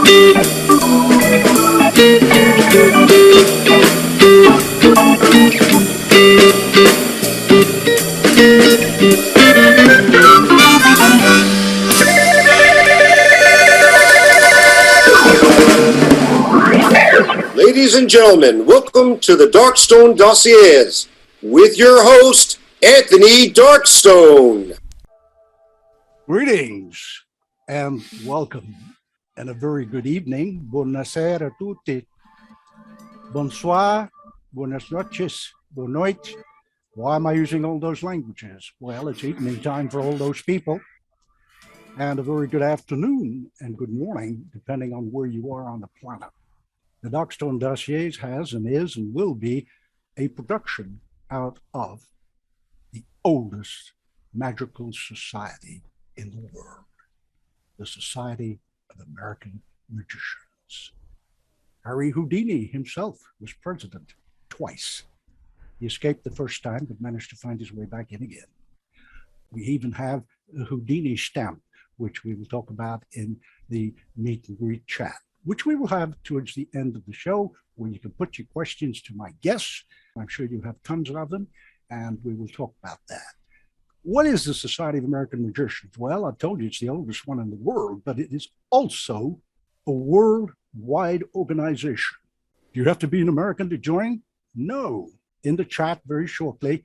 Ladies and gentlemen, welcome to the Darkstone Dossiers with your host, Anthony Darkstone. Greetings and welcome and a very good evening. Buonasera a tutti. Bonsoir, buenas noches, bonne nuit. Why am I using all those languages? Well, it's evening time for all those people. And a very good afternoon and good morning, depending on where you are on the planet. The Darkstone Dossiers has and is and will be a production out of the oldest magical society in the world, the Society of American Magicians. Harry Houdini himself was president twice. He escaped the first time, but managed to find his way back in again. We even have a Houdini stamp, which we will talk about in the meet and greet chat, which we will have towards the end of the show, where you can put your questions to my guests. I'm sure you have tons of them, and we will talk about that. What is the Society of American Magicians? Well, I told you it's the oldest one in the world, but it is also a worldwide organization. Do you have to be an American to join? No. In the chat very shortly,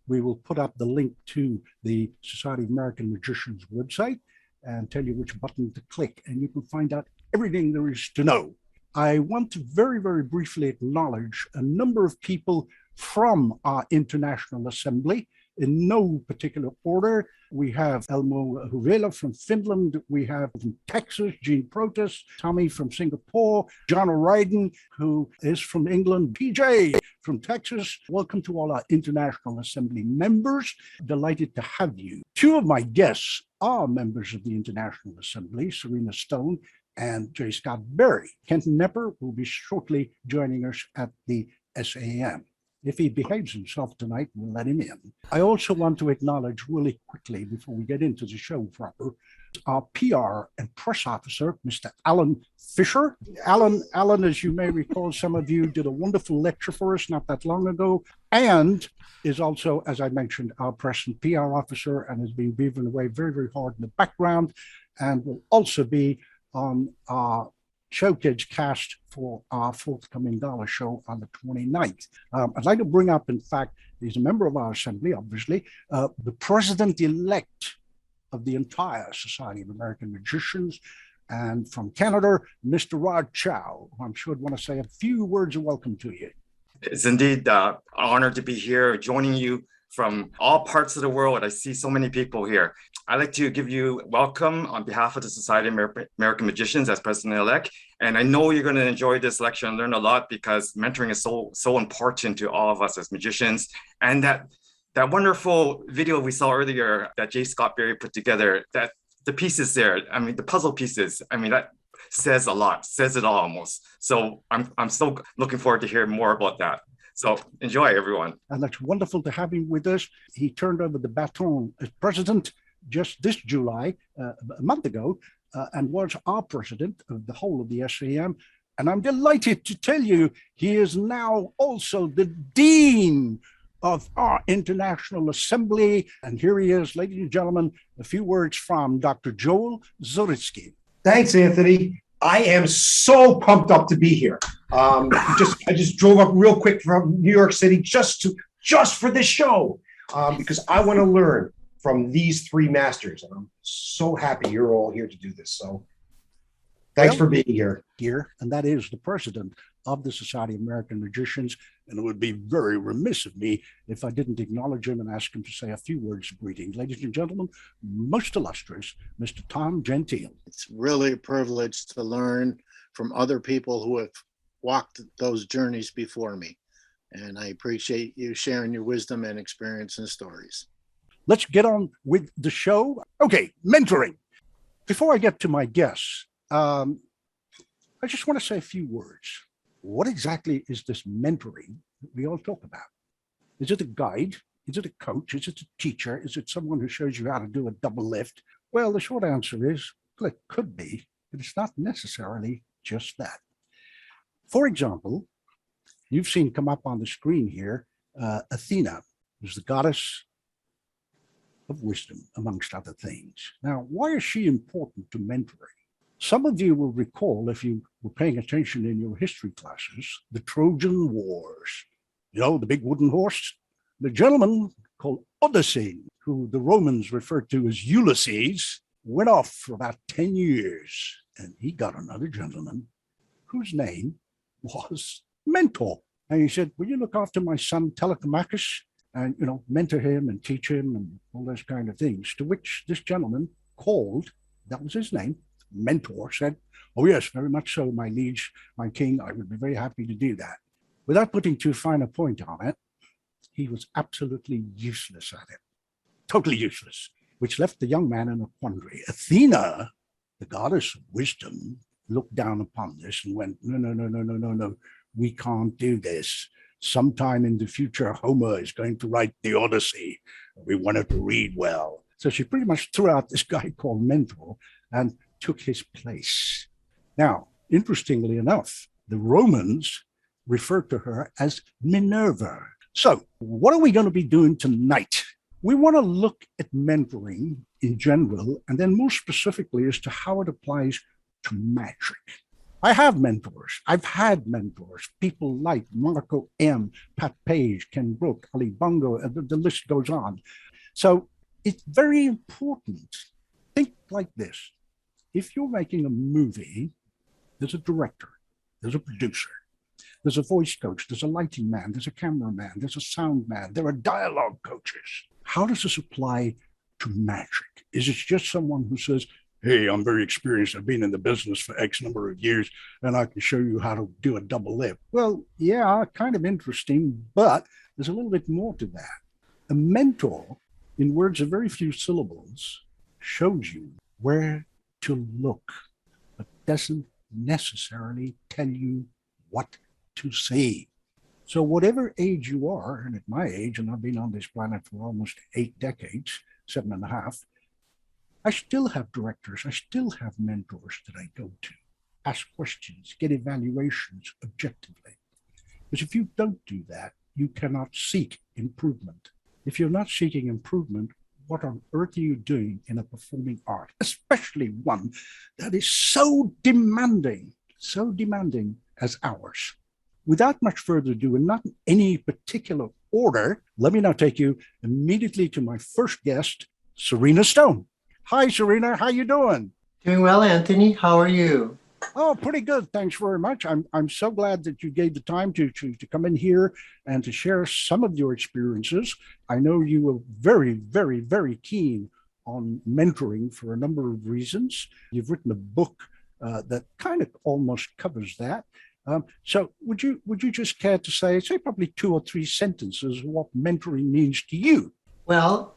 we will put up the link to the Society of American Magicians website and tell you which button to click, and you can find out everything there is to know. I want to very, very briefly acknowledge a number of people from our International Assembly in no particular order. We have Elmo Huvela from Finland. We have from Texas, Gene Protas, Tommy from Singapore, John O'Riordan, who is from England, PJ from Texas. Welcome to all our International Assembly members. Delighted to have you. Two of my guests are members of the International Assembly, Serena Stone and J. Scott Berry. Kenton Nepper will be shortly joining us at the SAM. If he behaves himself tonight, we'll let him in. I also want to acknowledge really quickly, before we get into the show proper, our PR and press officer, Mr. Alan Fisher. Alan, as you may recall, some of you did a wonderful lecture for us not that long ago, and is also, as I mentioned, our press and PR officer, and has been beavering away very, very hard in the background, and will also be on our showcase cast for our forthcoming gala show on the 29th. I'd like to bring up, in fact, he's a member of our assembly, obviously, the president-elect of the entire Society of American Magicians, and from Canada, Mr. Rod Chow, who I'm sure would want to say a few words of welcome to you. It's indeed an honor to be here, joining you from all parts of the world. I see so many people here. I'd like to give you welcome on behalf of the Society of American Magicians as president-elect. And I know you're going to enjoy this lecture and learn a lot, because mentoring is so important to all of us as magicians. And that wonderful video we saw earlier that J. Scott Berry put together, that the pieces there, I mean, the puzzle pieces, I mean, that says a lot, says it all almost. So I'm so looking forward to hear more about that. So enjoy, everyone. And that's wonderful to have him with us. He turned over the baton as president just this July, a month ago, and was our president of the whole of the SAM. And I'm delighted to tell you he is now also the dean of our International Assembly. And here he is, ladies and gentlemen, a few words from Dr. Joel Zoritsky. Thanks, Anthony. I am so pumped up to be here. I just drove up real quick from New York City just for this show, because I want to learn from these three masters. And I'm so happy you're all here to do this. So thanks for being here. And that is the president of the Society of American Magicians. And it would be very remiss of me if I didn't acknowledge him and ask him to say a few words of greeting. Ladies and gentlemen, most illustrious, Mr. Tom Gentile. It's really a privilege to learn from other people who have walked those journeys before me. And I appreciate you sharing your wisdom and experience and stories. Let's get on with the show. Okay, mentoring. Before I get to my guests, I just want to say a few words. What exactly is this mentoring that we all talk about? Is it a guide? Is it a coach? Is it a teacher? Is it someone who shows you how to do a double lift? Well, the short answer is, it could be. but it's not necessarily just that. For example, you've seen come up on the screen here, Athena, who's the goddess of wisdom, amongst other things. Now, why is she important to mentoring? Some of you will recall, if you were paying attention in your history classes, the Trojan Wars. You know, the big wooden horse? The gentleman called Odysseus, who the Romans referred to as Ulysses, went off for about 10 years, and he got another gentleman whose name was Mentor. And he said, will you look after my son Telemachus and, mentor him and teach him and all those kind of things? To which this gentleman called, that was his name, Mentor, said, oh yes, very much so, my liege, my king, I would be very happy to do that. Without putting too fine a point on it, he was absolutely useless at it. Totally useless, which left the young man in a quandary. Athena, the goddess of wisdom, looked down upon this and went, no, we can't do this. Sometime in the future, Homer is going to write the Odyssey. We want it to read well. So she pretty much threw out this guy called Mentor and took his place. Now, interestingly enough, the Romans referred to her as Minerva. So what are we going to be doing tonight? We want to look at mentoring in general, and then more specifically as to how it applies to magic. I have mentors. I've had mentors, people like Marco M., Pat Page, Ken Brook, Ali Bongo, and the list goes on. So it's very important. Think like this. If you're making a movie, there's a director, there's a producer, there's a voice coach, there's a lighting man, there's a cameraman, there's a sound man, there are dialogue coaches. How does this apply to magic? Is it just someone who says, hey, I'm very experienced, I've been in the business for X number of years, and I can show you how to do a double lip? Well, yeah, kind of interesting, but there's a little bit more to that. A mentor, in words of very few syllables, shows you where to look, but doesn't necessarily tell you what to see. So whatever age you are, and at my age, and I've been on this planet for almost 8 decades, 7.5, I still have directors, I still have mentors that I go to, ask questions, get evaluations objectively. Because if you don't do that, you cannot seek improvement. If you're not seeking improvement, what on earth are you doing in a performing art, especially one that is so demanding as ours? Without much further ado, and not in any particular order, let me now take you immediately to my first guest, Serena Stone. Hi, Serena. How you doing? Doing well, Anthony. How are you? Oh, pretty good. Thanks very much. I'm so glad that you gave the time to come in here and to share some of your experiences. I know you were very, very, very keen on mentoring for a number of reasons. You've written a book that kind of almost covers that. So would you just care to say probably 2 or 3 sentences what mentoring means to you? Well,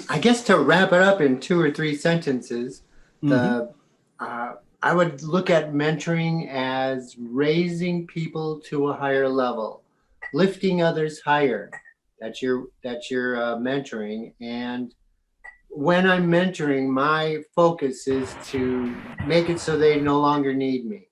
I guess to wrap it up in 2 or 3 sentences, I would look at mentoring as raising people to a higher level, lifting others higher. That's your mentoring. And when I'm mentoring, my focus is to make it so they no longer need me.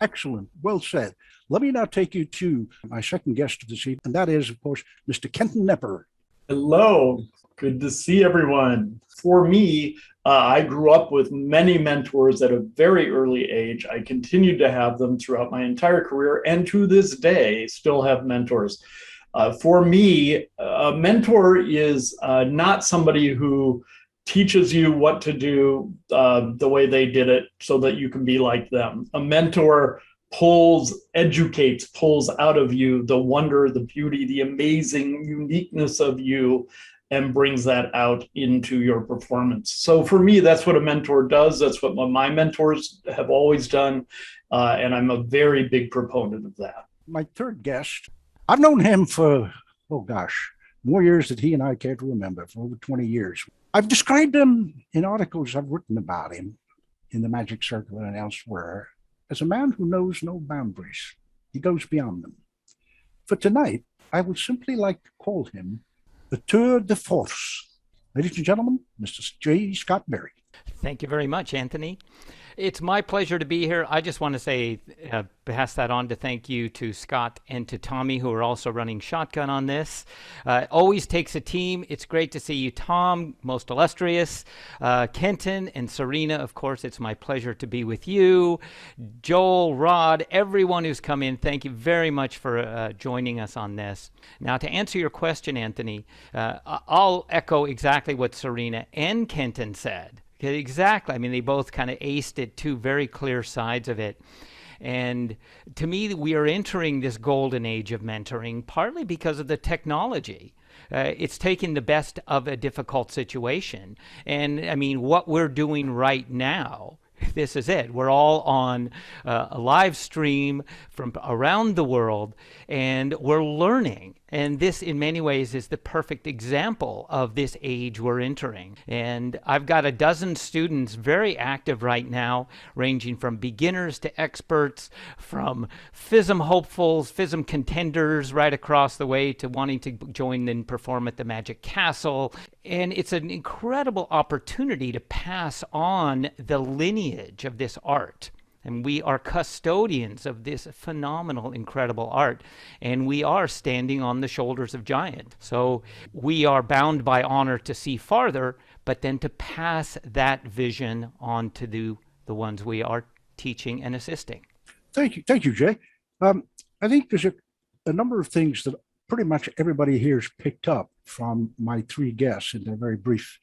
Excellent. Well said. Let me now take you to my second guest of this evening, and that is, of course, Mr. Kenton Nepper. Hello. Good to see everyone. For me, I grew up with many mentors at a very early age. I continued to have them throughout my entire career, and to this day, still have mentors. For me, a mentor is not somebody who teaches you what to do the way they did it so that you can be like them. A mentor educates, pulls out of you the wonder, the beauty, the amazing uniqueness of you, and brings that out into your performance. So for me, that's what a mentor does. That's what my mentors have always done. And I'm a very big proponent of that. My third guest, I've known him for, more years than he and I care to remember, for over 20 years. I've described him in articles I've written about him in the Magic Circle and elsewhere as a man who knows no boundaries. He goes beyond them. For tonight, I would simply like to call him the tour de force. Ladies and gentlemen, Mr. J. Scott Berry. Thank you very much, Anthony. It's my pleasure to be here. I just want to say, pass that on to thank you to Scott and to Tommy, who are also running shotgun on this. It always takes a team. It's great to see you, Tom, most illustrious, Kenton and Serena. Of course, it's my pleasure to be with you, Joel, Rod, everyone who's come in. Thank you very much for joining us on this. Now, to answer your question, Anthony, I'll echo exactly what Serena and Kenton said. Exactly. I mean, they both kind of aced it, two very clear sides of it. And to me, we are entering this golden age of mentoring, partly because of the technology. It's taking the best of a difficult situation. And I mean, what we're doing right now, this is it. We're all on a live stream from around the world, and we're learning. And this, in many ways, is the perfect example of this age we're entering. And I've got a dozen students very active right now, ranging from beginners to experts, from FISM hopefuls, FISM contenders right across the way to wanting to join and perform at the Magic Castle. And it's an incredible opportunity to pass on the lineage of this art. And we are custodians of this phenomenal, incredible art. And we are standing on the shoulders of giants. So we are bound by honor to see farther, but then to pass that vision on to the ones we are teaching and assisting. Thank you, Jay. I think there's a number of things that pretty much everybody here's picked up from my three guests in their very brief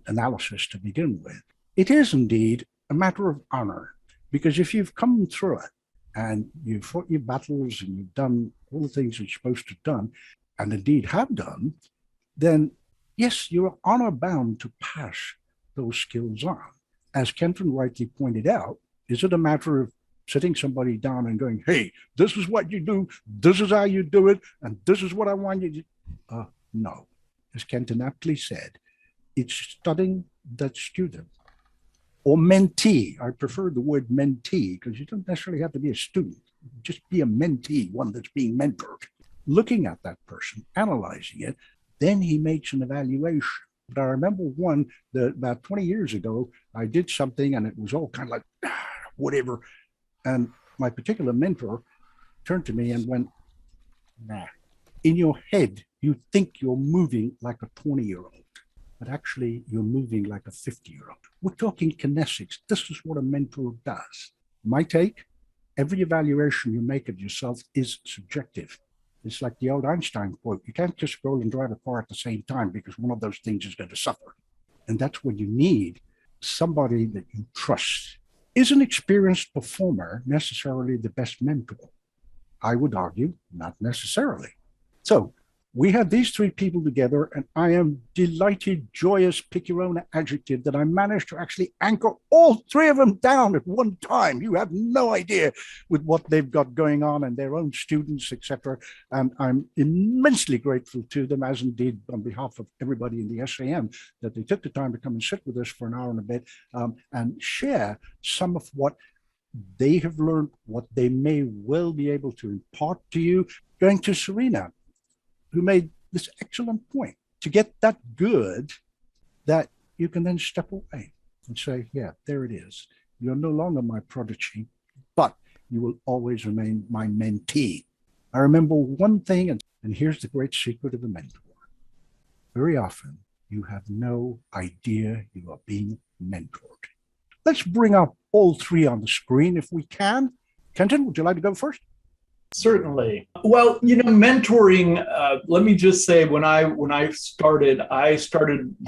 analysis to begin with. It is indeed a matter of honor. Because if you've come through it and you've fought your battles and you've done all the things you're supposed to have done, and indeed have done, then yes, you're honor bound to pass those skills on. As Kenton rightly pointed out, is it a matter of sitting somebody down and going, hey, this is what you do, this is how you do it, and this is what I want you to do? No. As Kenton aptly said, it's studying that student. Or mentee. I prefer the word mentee because you don't necessarily have to be a student. Just be a mentee, one that's being mentored. Looking at that person, analyzing it, then he makes an evaluation. But I remember one that about 20 years ago, I did something and it was all kind of like, whatever. And my particular mentor turned to me and went, nah, in your head, you think you're moving like a 20-year-old. But actually you're moving like a 50-year-old. We're talking kinesics. This is what a mentor does. My take, every evaluation you make of yourself is subjective. It's like the old Einstein quote, you can't just roll and drive a car at the same time because one of those things is going to suffer. And that's what you need, somebody that you trust. Is an experienced performer necessarily the best mentor? I would argue, not necessarily. So we had these three people together, and I am delighted, joyous, pick your own adjective, that I managed to actually anchor all three of them down at one time. You have no idea with what they've got going on and their own students, etc. And I'm immensely grateful to them, as indeed on behalf of everybody in the SAM, that they took the time to come and sit with us for an hour and a bit and share some of what they have learned, what they may well be able to impart to you. Going to Serena, who made this excellent point, to get that good that you can then step away and say, yeah, there it is. You're no longer my prodigy, but you will always remain my mentee. I remember one thing, and here's the great secret of a mentor. Very often, you have no idea you are being mentored. Let's bring up all three on the screen if we can. Kenton, would you like to go first? Certainly. Well, mentoring, let me just say, when I started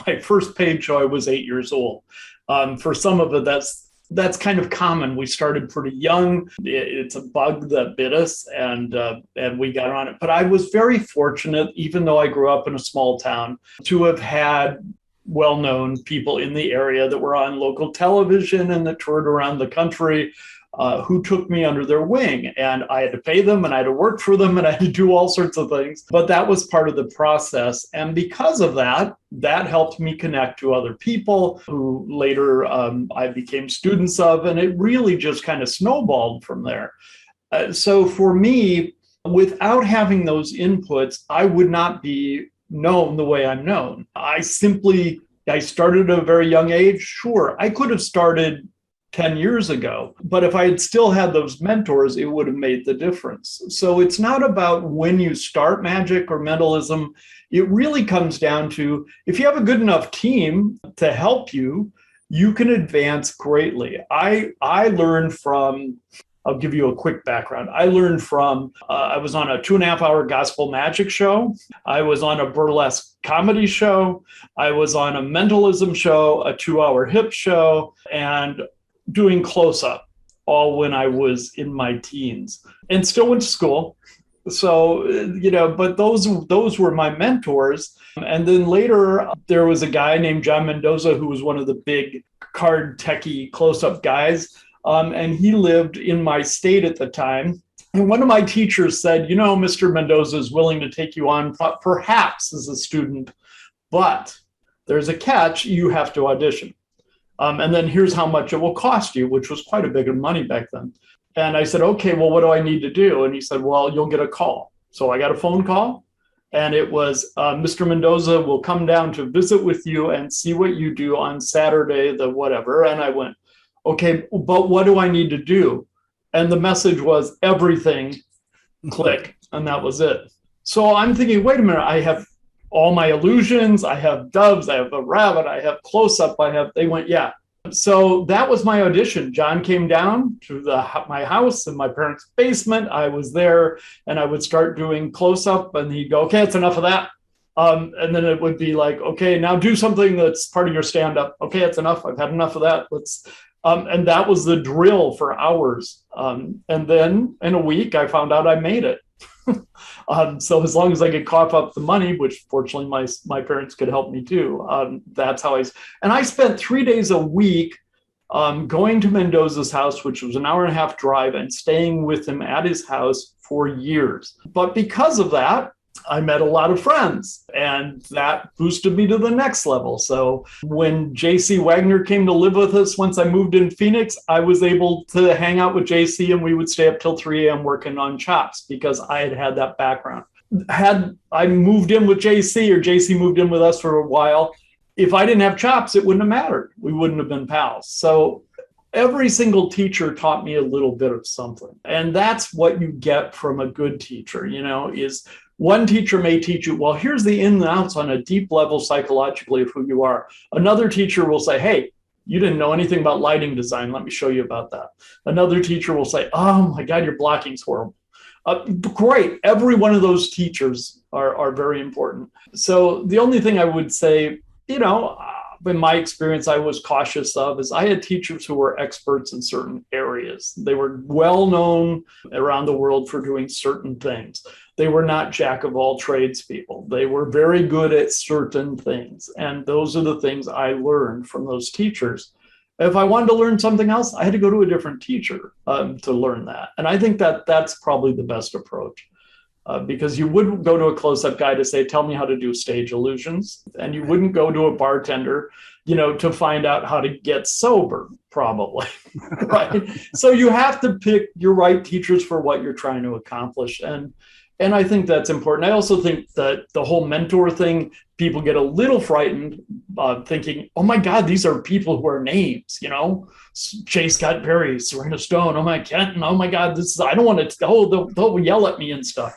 my first paid show, I was 8 years old. For some of it, that's kind of common. We started pretty young. It's a bug that bit us, and we got on it. But I was very fortunate, even though I grew up in a small town, to have had well-known people in the area that were on local television and that toured around the country, who took me under their wing. And I had to pay them, and I had to work for them, and I had to do all sorts of things. But that was part of the process. And because of that helped me connect to other people who later I became students of, and it really just kind of snowballed from there. So for me, without having those inputs, I would not be known the way I'm known. I started at a very young age. Sure, I could have started 10 years ago. But if I had still had those mentors, it would have made the difference. So it's not about when you start magic or mentalism. It really comes down to if you have a good enough team to help you, you can advance greatly. I learned from, I'll give you a quick background. I learned from, I was on a 2.5-hour gospel magic show. I was on a burlesque comedy show. I was on a mentalism show, a 2-hour hip show, and doing close-up, all when I was in my teens, and still went to school. So, but those were my mentors. And then later there was a guy named John Mendoza, who was one of the big card techie close-up guys. And he lived in my state at the time. And one of my teachers said, Mr. Mendoza is willing to take you on perhaps as a student, but there's a catch, you have to audition. And then here's how much it will cost you, which was quite a bit of money back then. And I said, okay, well, what do I need to do? And he said, well, you'll get a call. So I got a phone call, and it was, Mr. Mendoza will come down to visit with you and see what you do on Saturday, the whatever. And I went, okay, but what do I need to do? And the message was everything, click. And that was it. So I'm thinking, wait a minute, I have all my illusions, I have doves, I have a rabbit, I have close-up, they went, yeah. So that was my audition. John came down to my house in my parents' basement. I was there, and I would start doing close-up, and he'd go, okay, that's enough of that. And then it would be like, okay, now do something that's part of your stand-up. Okay, that's enough. I've had enough of that. And that was the drill for hours. And then in a week, I found out I made it. So as long as I could cough up the money, which fortunately my parents could help me too, that's how I spent 3 days a week going to Mendoza's house, which was an 1.5-hour drive, and staying with him at his house for years. But because of that, I met a lot of friends, and that boosted me to the next level. So when JC Wagner came to live with us, once I moved in Phoenix, I was able to hang out with JC, and we would stay up till 3 a.m. working on chops because I had that background. Had I moved in with JC or JC moved in with us for a while, if I didn't have chops, it wouldn't have mattered. We wouldn't have been pals. So every single teacher taught me a little bit of something. And that's what you get from a good teacher, is one teacher may teach you, well, here's the ins and outs on a deep level psychologically of who you are. Another teacher will say, hey, you didn't know anything about lighting design. Let me show you about that. Another teacher will say, oh my God, your blocking's horrible. Great. Every one of those teachers are very important. So the only thing I would say, in my experience, I was cautious of is I had teachers who were experts in certain areas. They were well known around the world for doing certain things. They were not jack of all trades people. They were very good at certain things. And those are the things I learned from those teachers. If I wanted to learn something else, I had to go to a different teacher to learn that. And I think that that's probably the best approach. Because you wouldn't go to a close-up guy to say, tell me how to do stage illusions. And you wouldn't go to a bartender, to find out how to get sober, probably, right? So you have to pick your right teachers for what you're trying to accomplish. And I think that's important. I also think that the whole mentor thing, people get a little frightened thinking, oh my God, these are people who are names, J. Scott Perry, Serena Stone, oh my Kenton, oh my God, I don't want to, they'll yell at me and stuff.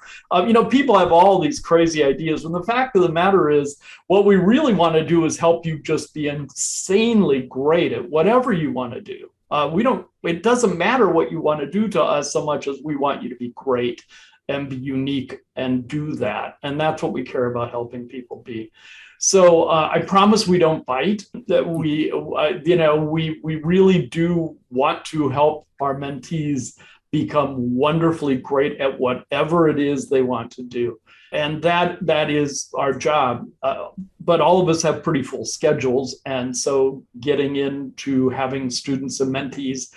People have all these crazy ideas. And the fact of the matter is, what we really want to do is help you just be insanely great at whatever you want to do. It doesn't matter what you want to do to us so much as we want you to be great and be unique and do that. And that's what we care about helping people be. So I promise we don't bite, that we really do want to help our mentees become wonderfully great at whatever it is they want to do. And that is our job. But all of us have pretty full schedules. And so getting into having students and mentees,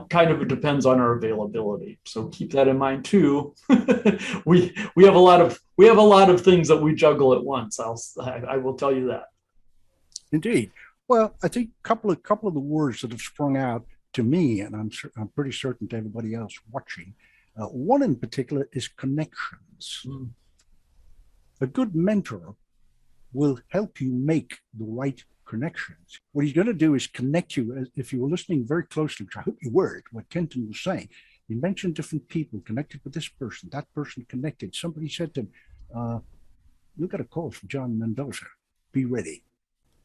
kind of depends on our availability. So keep that in mind too. we have a lot of things that we juggle at once. I will tell you that. Indeed. Well, I think a couple of the words that have sprung out to me, and I'm pretty certain to everybody else watching. One in particular is connections. A good mentor will help you make the right connections. What he's going to do is connect you. If you were listening very closely, which I hope you were, what Kenton was saying, he mentioned different people connected with this person, that person connected. Somebody said to him, you got a call from John Mendoza. Be ready.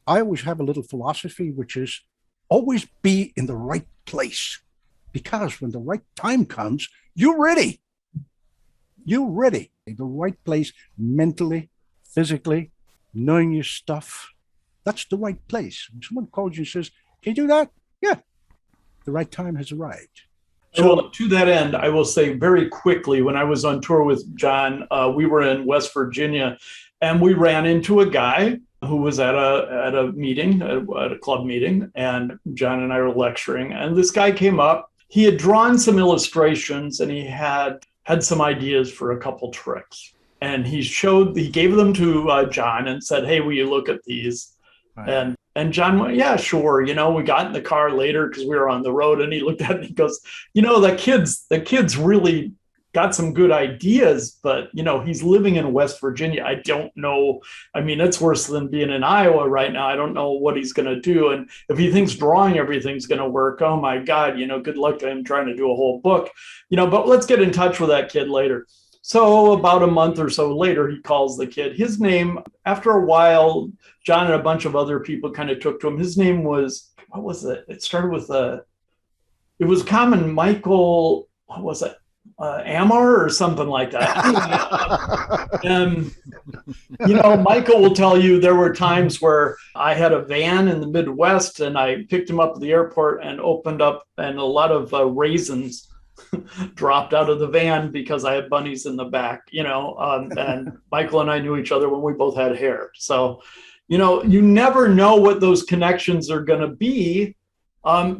I always have a little philosophy, which is always be in the right place. Because when the right time comes, you're ready. You're ready. In the right place, mentally, physically, knowing your stuff. That's the right place. When someone calls you and says, can you do that? Yeah. The right time has arrived. So to that end, I will say very quickly, when I was on tour with John, we were in West Virginia, and we ran into a guy who was at a meeting, at a club meeting, and John and I were lecturing, and this guy came up. He had drawn some illustrations, and he had some ideas for a couple tricks. And he gave them to John and said, hey, will you look at these? Right. And John went, yeah, sure. We got in the car later because we were on the road, and he looked at it and he goes, the kid's really got some good ideas, but he's living in West Virginia. I don't know. I mean, it's worse than being in Iowa right now. I don't know what he's going to do. And if he thinks drawing everything's going to work, oh my God, good luck to him trying to do a whole book, but let's get in touch with that kid later. So about a month or so later, he calls the kid. His name, after a while, John and a bunch of other people kind of took to him. His name was, what was it? It started with it was common Michael, what was it? Amar or something like that. And, Michael will tell you there were times where I had a van in the Midwest and I picked him up at the airport and opened up, and a lot of raisins dropped out of the van because I had bunnies in the back, and Michael and I knew each other when we both had hair. So, you never know what those connections are going to be.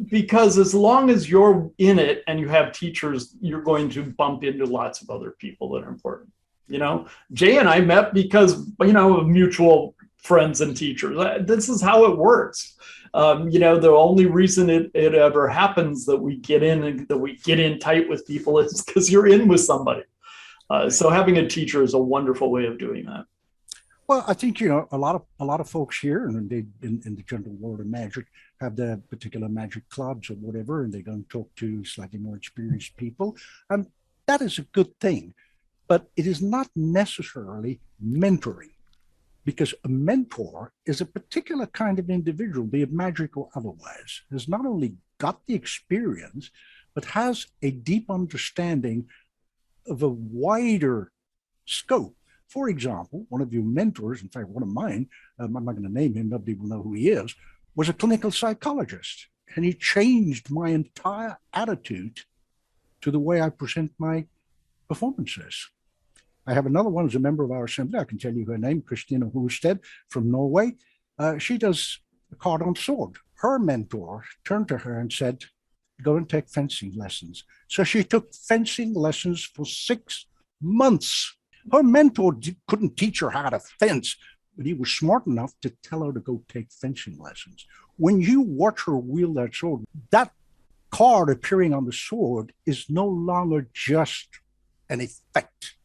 Because as long as you're in it and you have teachers, you're going to bump into lots of other people that are important. Jay and I met because, of mutual friends and teachers. This is how it works. The only reason it ever happens that we get in tight with people is because you're in with somebody. So having a teacher is a wonderful way of doing that. Well, I think, a lot of folks here and in the general world of magic have their particular magic clubs or whatever, and they're going to talk to slightly more experienced people. And that is a good thing, but it is not necessarily mentoring, because a mentor is a particular kind of individual, be it magic or otherwise, has not only got the experience, but has a deep understanding of a wider scope. For example, one of your mentors, in fact, one of mine, I'm not going to name him, nobody will know who he is, was a clinical psychologist. And he changed my entire attitude to the way I present my performances. I have another one who's a member of our assembly. I can tell you her name, Christina Husted from Norway. She does a card on sword. Her mentor turned to her and said, go and take fencing lessons. So she took fencing lessons for 6 months. Her mentor couldn't teach her how to fence, but he was smart enough to tell her to go take fencing lessons. When you watch her wield that sword, that card appearing on the sword is no longer just an effect.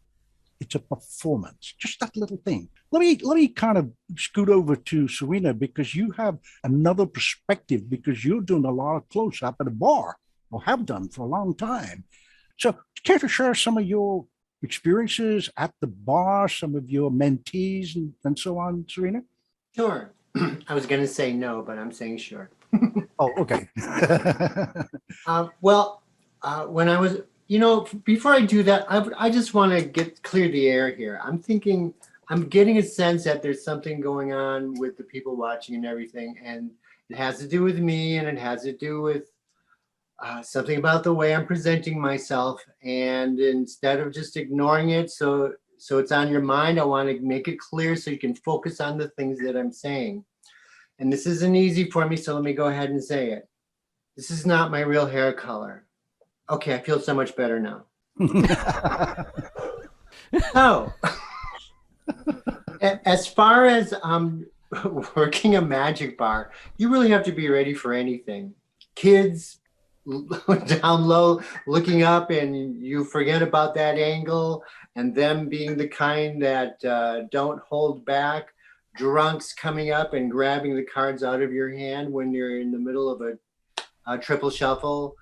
It's a performance, just that little thing. Let me kind of scoot over to Serena, because you have another perspective, because you're doing a lot of close-up at a bar, or have done for a long time. So care to share some of your experiences at the bar, some of your mentees and so on, Serena? Sure. I was going to say no, but I'm saying sure. Oh, okay. When I was, before I do that, I just want to clear the air here. I'm getting a sense that there's something going on with the people watching and everything, and it has to do with me, and it has to do with something about the way I'm presenting myself. And instead of just ignoring it, so it's on your mind, I want to make it clear so you can focus on the things that I'm saying. And this isn't easy for me, so let me go ahead and say it. This is not my real hair color. Okay, I feel so much better now. So, as far as working a magic bar, you really have to be ready for anything. Kids down low looking up, and you forget about that angle, and them being the kind that don't hold back. drunks coming up and grabbing the cards out of your hand when you're in the middle of a triple shuffle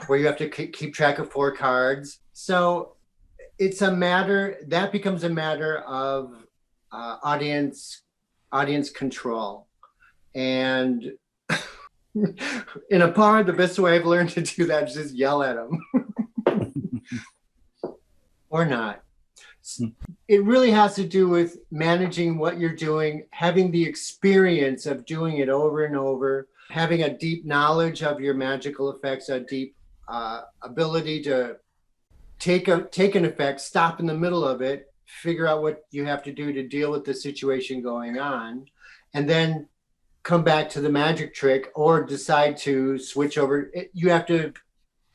where you have to keep track of 4 cards. So it's a matter that becomes a matter of audience control. And in a bar, the best way I've learned to do that is just yell at them. Or not. It really has to do with managing what you're doing, having the experience of doing it over and over, having a deep knowledge of your magical effects, a deep ability to take an effect, stop in the middle of it, figure out what you have to do to deal with the situation going on, and then come back to the magic trick or decide to switch over. You have to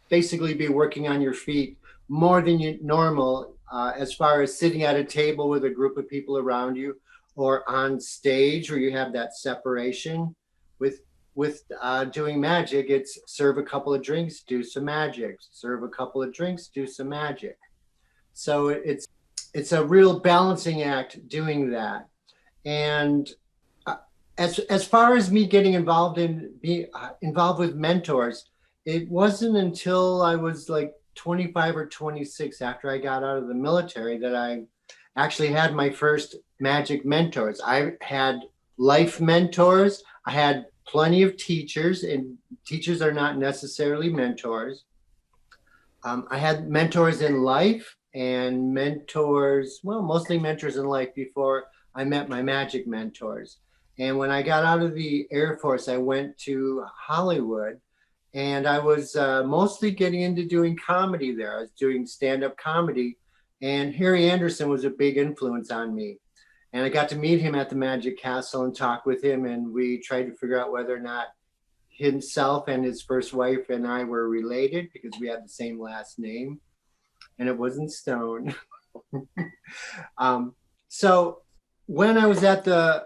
basically be working on your feet more than normal as far as sitting at a table with a group of people around you or on stage where you have that separation. With doing magic, it's serve a couple of drinks, do some magic, serve a couple of drinks, do some magic. So it's a real balancing act doing that. And as far as me getting involved with mentors, it wasn't until I was like 25 or 26 after I got out of the military that I actually had my first magic mentors. I had life mentors. I had plenty of teachers, and teachers are not necessarily mentors. I had mentors in life and mentors, well, mostly mentors in life before I met my magic mentors. And when I got out of the Air Force, I went to Hollywood, and I was mostly getting into doing comedy there. I was doing stand-up comedy, and Harry Anderson was a big influence on me. And I got to meet him at the Magic Castle and talk with him, and we tried to figure out whether or not himself and his first wife and I were related because we had the same last name, and it wasn't Stone. So when I was at the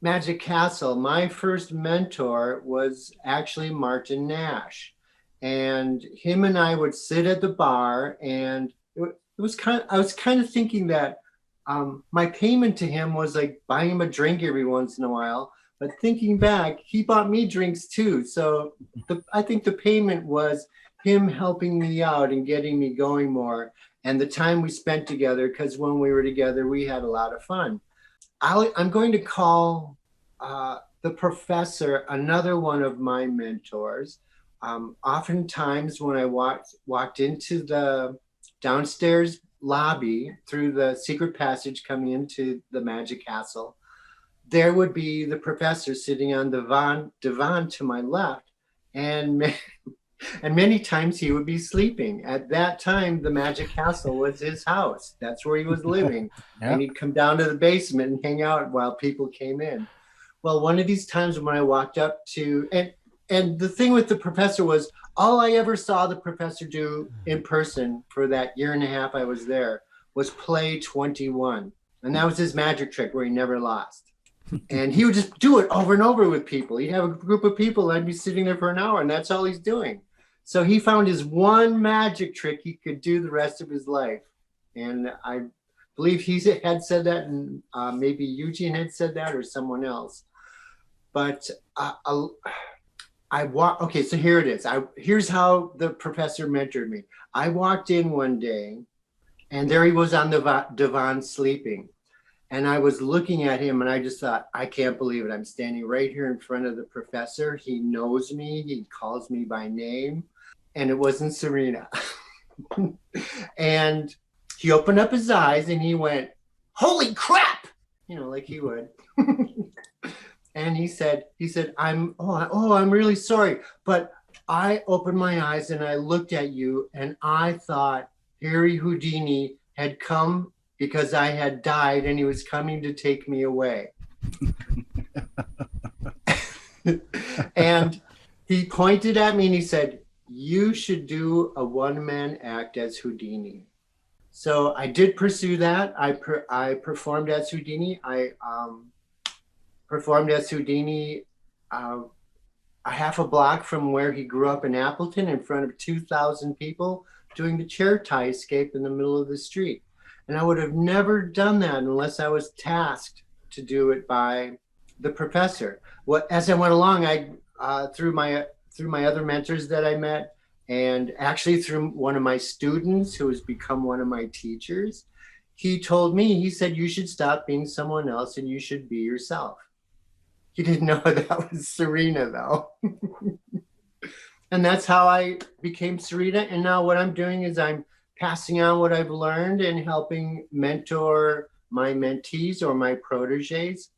Magic Castle, my first mentor was actually Martin Nash, and him and I would sit at the bar, and I was kind of thinking that my payment to him was like buying him a drink every once in a while. But thinking back, he bought me drinks too. So I think the payment was him helping me out and getting me going more, and the time we spent together, because when we were together, we had a lot of fun. I'm going to call the professor another one of my mentors. Oftentimes when I walked into the downstairs lobby through the secret passage coming into the Magic Castle, there would be the professor sitting on the divan to my left, and many times he would be sleeping. At that time, the Magic Castle was his house. That's where he was living. Yeah. And he'd come down to the basement and hang out while people came in. Well, one of these times when I walked up to, and the thing with the professor was, all I ever saw the professor do in person for that year and a half I was there was play 21. And that was his magic trick where he never lost. And he would just do it over and over with people. He'd have a group of people, I'd be sitting there for an hour, and that's all he's doing. So he found his one magic trick he could do the rest of his life. And I believe he had said that, and maybe Eugene had said that, or someone else. But okay, so here it is. Here's how the professor mentored me. I walked in one day, and there he was on the divan sleeping. And I was looking at him, and I just thought, I can't believe it. I'm standing right here in front of the professor. He knows me. He calls me by name. And it wasn't Serena. And he opened up his eyes, and he went, "Holy crap!" Like he would. And he said, I'm really sorry. But I opened my eyes and I looked at you, and I thought Harry Houdini had come because I had died, and he was coming to take me away. And he pointed at me and he said, "You should do a one-man act as Houdini." So I did pursue that. I performed as Houdini. I performed as Houdini a half a block from where he grew up in Appleton, in front of 2,000 people, doing the chair tie escape in the middle of the street. And I would have never done that unless I was tasked to do it by the professor. As I went along, through my other mentors that I met, and actually through one of my students who has become one of my teachers, he told me, he said, you should stop being someone else and you should be yourself. He didn't know that was Serena, though. And that's how I became Serena. And now what I'm doing is I'm passing on what I've learned and helping mentor my mentees or my proteges.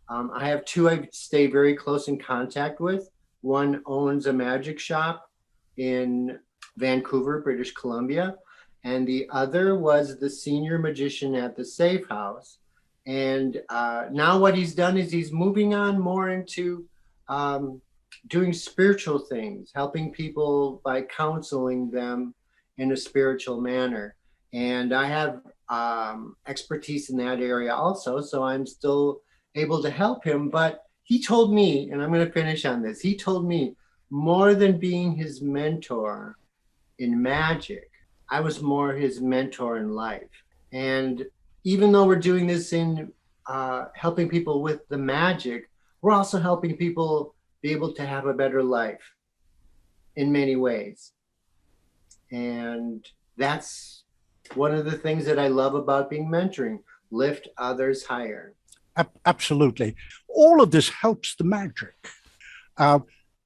I have two I stay very close in contact with. One owns a magic shop in Vancouver, British Columbia. And the other was the senior magician at the Safe House. And now what he's done is he's moving on more into doing spiritual things, helping people by counseling them in a spiritual manner. And I have expertise in that area also, so I'm still able to help him. But he told me, and I'm going to finish on this, he told me more than being his mentor in magic, I was more his mentor in life. And even though we're doing this in helping people with the magic, we're also helping people be able to have a better life in many ways. And that's one of the things that I love about being mentoring, lift others higher. Absolutely. All of this helps the magic.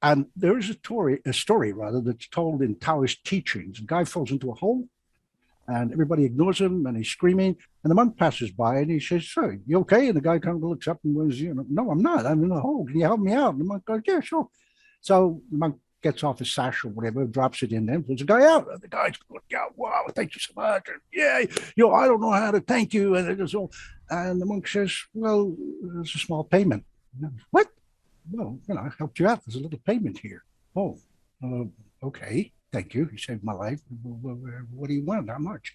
And there is a story that's told in Taoist teachings. A guy falls into a hole and everybody ignores him and he's screaming. And the monk passes by and he says, "Sir, you okay?" And the guy kind of looks up and goes, "No, I'm not. I'm in a hole. Can you help me out?" And the monk goes, "Yeah, sure." So the monk gets off his sash or whatever, drops it in there, pulls the guy out. And the guy's going, "Yeah, wow, thank you so much." And, "Yeah, I don't know how to thank you." And it is all. And the monk says, "Well, there's a small payment." "What?" "Well, I helped you out. There's a little payment here." "Oh, okay. Thank you. You saved my life. What do you want? How much?"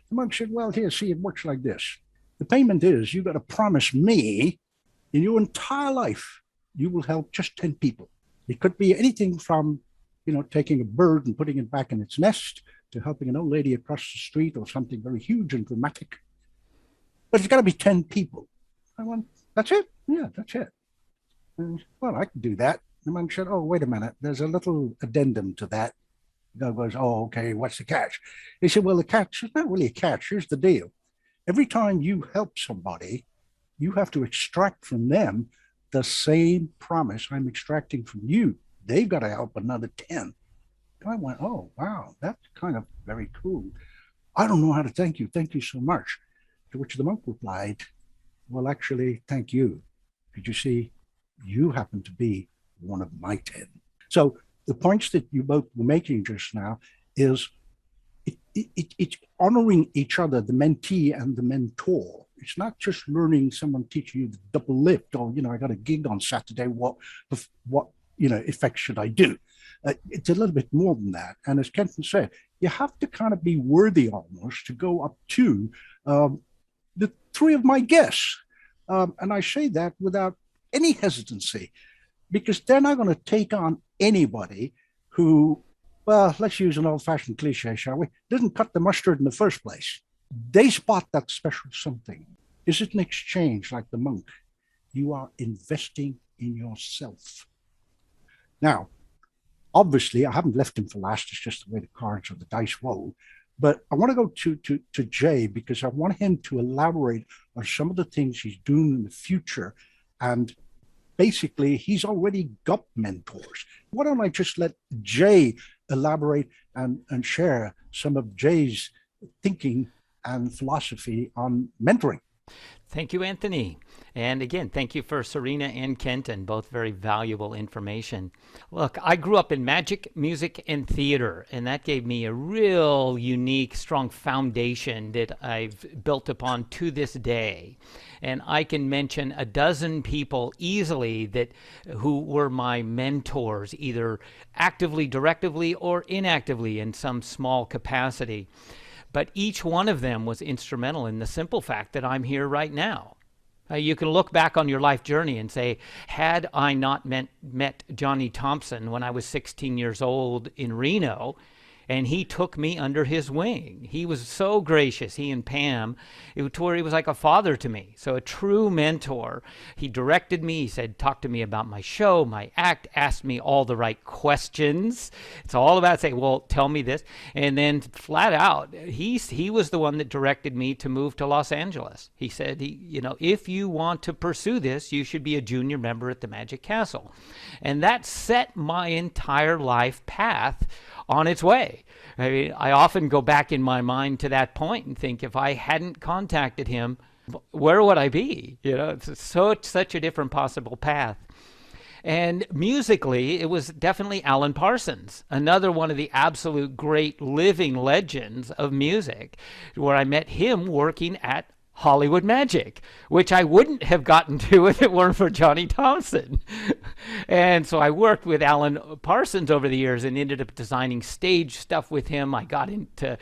The monk said, "Well, here, see, it works like this. The payment is you got to promise me in your entire life, you will help just 10 people. It could be anything from, taking a bird and putting it back in its nest to helping an old lady across the street or something very huge and dramatic. But it's got to be 10 people." I went, "That's it? Yeah, that's it." And, "Well, I can do that." The monk said, "Oh, wait a minute. There's a little addendum to that." The guy goes, "Oh, okay, what's the catch?" He said, "Well, the catch is not really a catch. Here's the deal. Every time you help somebody, you have to extract from them the same promise I'm extracting from you. They've got to help another 10. I went, "Oh, wow, that's kind of very cool. I don't know how to thank you. Thank you so much." To which the monk replied, "Well, actually, thank you. Because you see, you happen to be one of my 10. So the points that you both were making just now is it's honoring each other, the mentee and the mentor. It's not just learning someone teaching you the double lift or, I got a gig on Saturday. What effect should I do? It's a little bit more than that. And as Kenton said, you have to kind of be worthy almost to go up to the three of my guests. And I say that without any hesitancy, because they're not going to take on anybody who, well, let's use an old-fashioned cliche, shall we, didn't cut the mustard in the first place. They spot that special something. Is it an exchange like the monk? You are investing in yourself. Now, obviously, I haven't left him for last. It's just the way the cards or the dice roll. But I want to go to Jay, because I want him to elaborate on some of the things he's doing in the future. And basically, he's already got mentors. Why don't I just let Jay elaborate and share some of Jay's thinking and philosophy on mentoring? Thank you, Anthony. And again, thank you for Serena and Kenton, both very valuable information. Look, I grew up in magic, music, and theater, and that gave me a real unique, strong foundation that I've built upon to this day. And I can mention a dozen people easily who were my mentors, either actively, directively, or inactively in some small capacity. But each one of them was instrumental in the simple fact that I'm here right now. You can look back on your life journey and say, had I not met Johnny Thompson when I was 16 years old in Reno, And he took me under his wing. He was so gracious, he and Pam, to where he was like a father to me. So a true mentor. He directed me. He said, talk to me about my show, my act, asked me all the right questions. It's all about saying, well, tell me this. And then flat out, he was the one that directed me to move to Los Angeles. He said, if you want to pursue this, you should be a junior member at the Magic Castle. And that set my entire life path on its way. I mean, I often go back in my mind to that point and think, if I hadn't contacted him, where would I be? It's such a different possible path. And musically, it was definitely Alan Parsons, another one of the absolute great living legends of music, where I met him working at Hollywood Magic, which I wouldn't have gotten to if it weren't for Johnny Thompson. And so I worked with Alan Parsons over the years and ended up designing stage stuff with him. I got into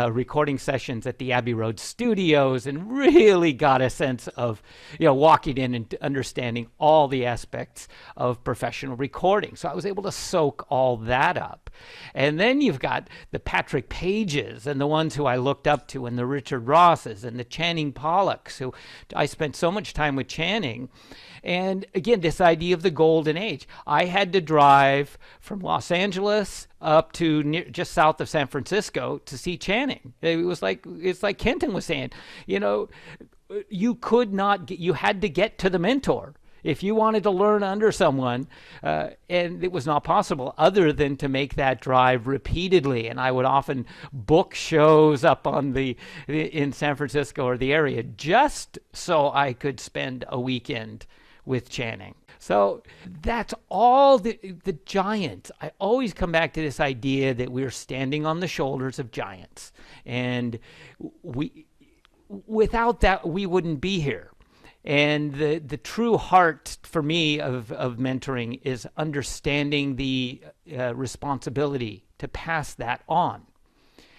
recording sessions at the Abbey Road studios and really got a sense of, walking in and understanding all the aspects of professional recording. So I was able to soak all that up. And then you've got the Patrick Pages and the ones who I looked up to, and the Richard Rosses and the Channing Pollocks, who I spent so much time with Channing. And again, this idea of the golden age. I had to drive from Los Angeles up to just south of San Francisco to see Channing. It's like Kenton was saying, you had to get to the mentor. If you wanted to learn under someone, and it was not possible other than to make that drive repeatedly. And I would often book shows up in San Francisco or the area just so I could spend a weekend with Channing. So that's all the giants. I always come back to this idea that we're standing on the shoulders of giants. And without that, we wouldn't be here. And the true heart for me of mentoring is understanding the responsibility to pass that on.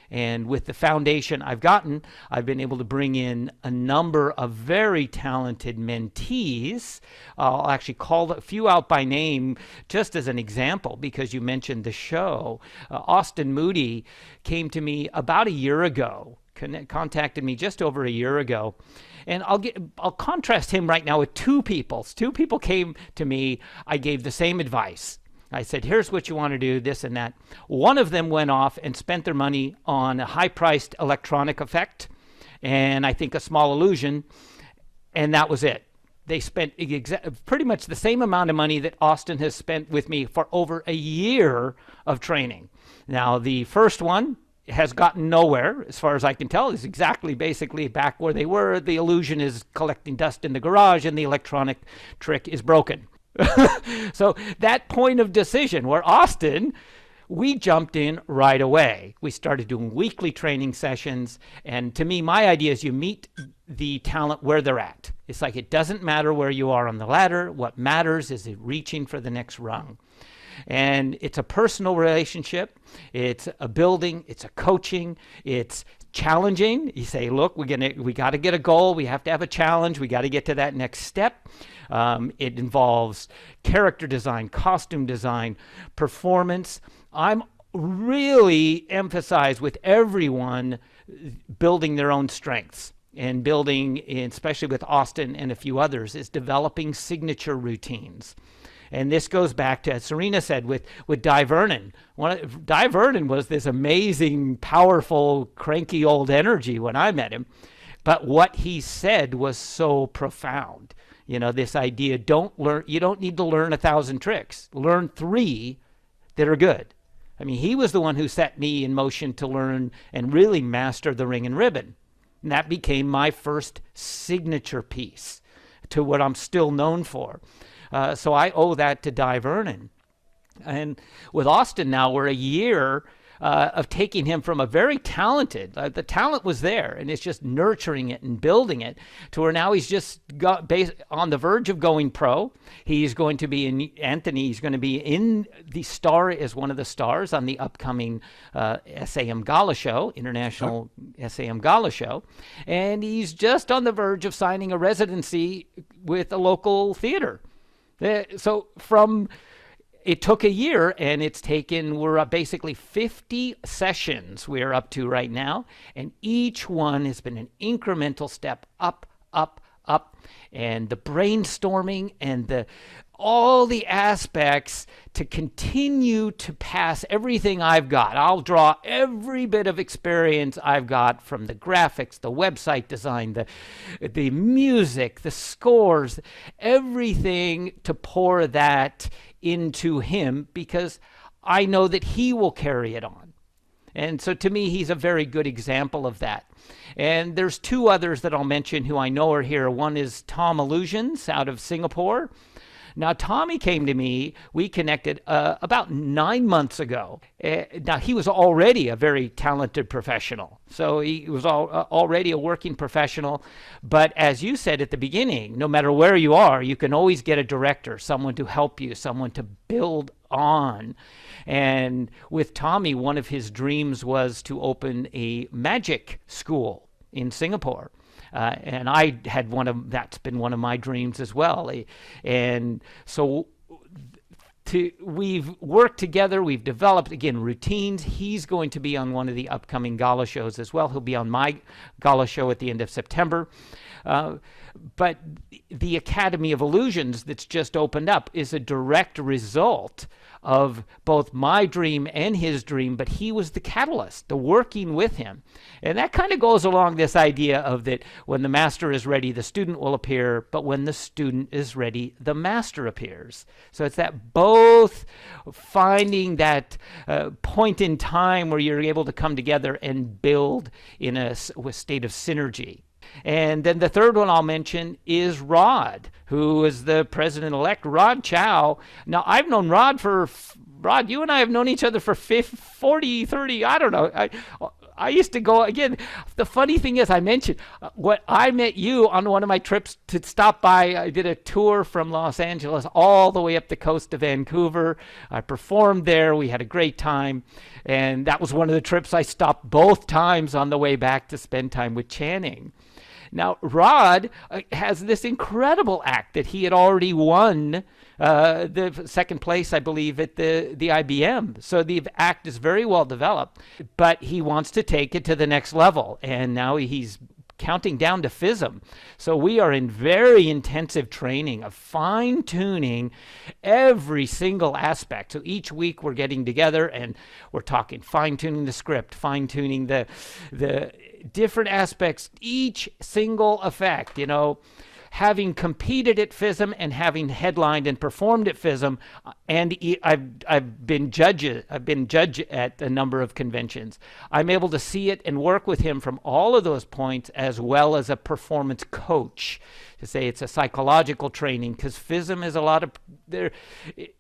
And with the foundation I've gotten, I've been able to bring in a number of very talented mentees. I'll actually call a few out by name just as an example, because you mentioned the show. Austin Moody came to me about a year ago, contacted me just over a year ago. And I'll contrast him right now with two people. Two people came to me. I gave the same advice. I said, here's what you want to do, this and that. One of them went off and spent their money on a high-priced electronic effect and I think a small illusion, and that was it. They spent pretty much the same amount of money that Austin has spent with me for over a year of training. Now, the first one has gotten nowhere, as far as I can tell. Is exactly basically back where they were. The illusion is collecting dust in the garage and the electronic trick is broken. So that point of decision where Austin, we jumped in right away. We started doing weekly training sessions. And to me, my idea is you meet the talent where they're at. It's like it doesn't matter where you are on the ladder. What matters is it reaching for the next rung. And it's a personal relationship. It's a building. It's a coaching. It's challenging. You say, look, we got to get a goal. We have to have a challenge. We got to get to that next step. It involves character design, costume design, performance. I'm really emphasize with everyone building their own strengths, and building, especially with Austin and a few others, is developing signature routines. And this goes back to, as Serena said, with Di Vernon. Di Vernon was this amazing, powerful, cranky old energy when I met him. But what he said was so profound. You know, this idea, you don't need to learn 1,000 tricks. Learn 3 that are good. I mean, he was the one who set me in motion to learn and really master the ring and ribbon. And that became my first signature piece to what I'm still known for. So I owe that to Di Vernon. And with Austin now, we're a year of taking him from a very talented, the talent was there, and it's just nurturing it and building it to where now he's just on the verge of going pro. He's going to be in, Anthony, he's going to be in the star as one of the stars on the upcoming SAM Gala Show, International SAM Gala Show. And he's just on the verge of signing a residency with a local theater. So from it took a year, and it's taken, we're up basically 50 sessions we're up to right now, and each one has been an incremental step up, up, up, and the brainstorming and all the aspects to continue to pass everything I've got. I'll draw every bit of experience I've got from the graphics, the website design, the music, the scores, everything, to pour that into him, because I know that he will carry it on. And so to me, he's a very good example of that. And there's two others that I'll mention who I know are here. One is Tom Illusions out of Singapore. Now, Tommy came to me, we connected about 9 months ago. Now, he was already a very talented professional. So he was already a working professional. But as you said at the beginning, no matter where you are, you can always get a director, someone to help you, someone to build on. And with Tommy, one of his dreams was to open a magic school in Singapore. And I had that's been one of my dreams as well. And so we've worked together, we've developed, again, routines. He's going to be on one of the upcoming gala shows as well. He'll be on my gala show at the end of September. But the Academy of Illusions that's just opened up is a direct result of both my dream and his dream, but he was the catalyst, the working with him. And that kind of goes along this idea of that when the master is ready, the student will appear, but when the student is ready, the master appears. So it's that both finding that point in time where you're able to come together and build in a state of synergy. And then the third one I'll mention is Rod, who is the president-elect, Rod Chow. Now, I've known Rod, you and I have known each other for 40, 30, I don't know. I used to go, again, the funny thing is I mentioned I met you on one of my trips to stop by. I did a tour from Los Angeles all the way up the coast of Vancouver. I performed there. We had a great time. And that was one of the trips I stopped both times on the way back to spend time with Channing. Now, Rod has this incredible act that he had already won the second place, I believe, at the IBM. So the act is very well developed, but he wants to take it to the next level. And now he's counting down to FISM. So we are in very intensive training of fine-tuning every single aspect. So each week we're getting together and we're talking fine-tuning the script, fine-tuning the different aspects, each single effect, having competed at FISM and having headlined and performed at FISM, and I've been judge at a number of conventions. I'm able to see it and work with him from all of those points, as well as a performance coach. To say it's a psychological training, because FISM is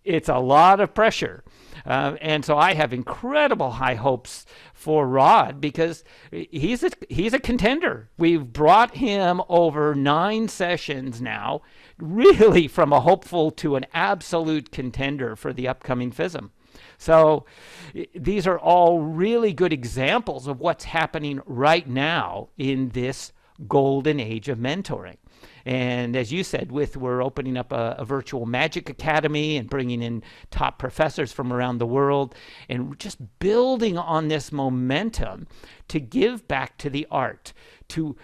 it's a lot of pressure. And so I have incredible high hopes for Rod, because he's a contender. We've brought him over 9 sessions now, really from a hopeful to an absolute contender for the upcoming FISM. So these are all really good examples of what's happening right now in this golden age of mentoring. And as you said, we're opening up a virtual magic academy and bringing in top professors from around the world, and just building on this momentum to give back to the art, to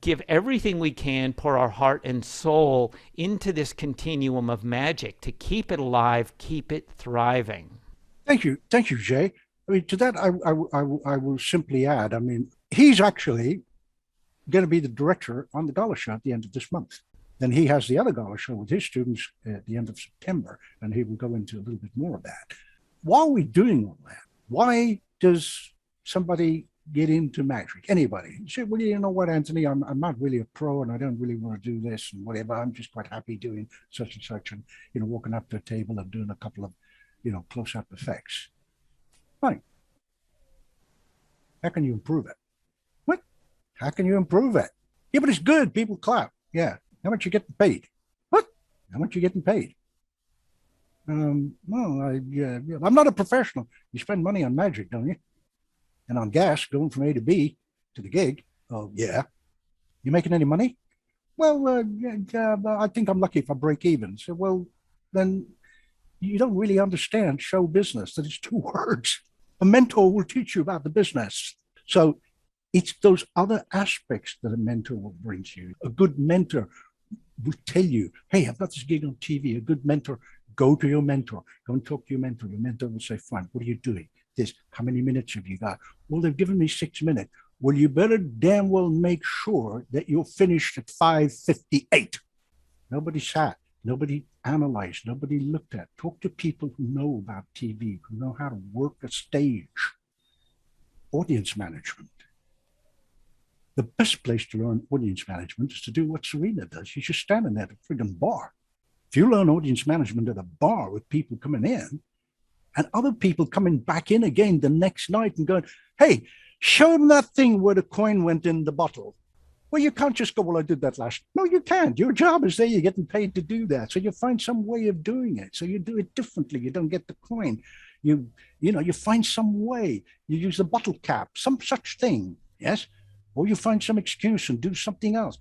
give everything we can, pour our heart and soul into this continuum of magic to keep it alive, keep it thriving. Thank you, Jay. I mean, to that, I will simply add, I mean, he's actually going to be the director on the gala show at the end of this month. Then he has the other gala show with his students at the end of September, and he will go into a little bit more of that. Why are we doing all that? Why does somebody get into magic? Anybody? You say, well, you know what, Anthony, I'm not really a pro, and I don't really want to do this and whatever. I'm just quite happy doing such and such, and walking up to a table and doing a couple of close-up effects. Fine. How can you improve it? What? How can you improve it? Yeah, but it's good. People clap. Yeah. How much you getting paid? What? How much you getting paid? I'm not a professional. You spend money on magic, don't you? And on gas, going from A to B to the gig. Oh, yeah. You making any money? Well, I think I'm lucky if I break even. So, well, then you don't really understand show business, that it's 2 words. A mentor will teach you about the business. So it's those other aspects that a mentor will bring to you. A good mentor will tell you, hey, I've got this gig on TV. A good mentor, go to your mentor. Go and talk to your mentor. Your mentor will say, fine, what are you doing? This, how many minutes have you got? Well, they've given me 6 minutes. Well, you better damn well make sure that you're finished at 5:58. Nobody sat, nobody analyzed, nobody looked at. Talk to people who know about TV, who know how to work a stage. Audience management. The best place to learn audience management is to do what Serena does. She's just standing at a friggin' bar. If you learn audience management at a bar with people coming in and other people coming back in again the next night and going, hey, show them that thing where the coin went in the bottle. Well, you can't just go, well, I did that last. No, you can't. Your job is there. You're getting paid to do that. So you find some way of doing it. So you do it differently. You don't get the coin. You find some way. You use the bottle cap, some such thing. Yes. Or you find some excuse and do something else.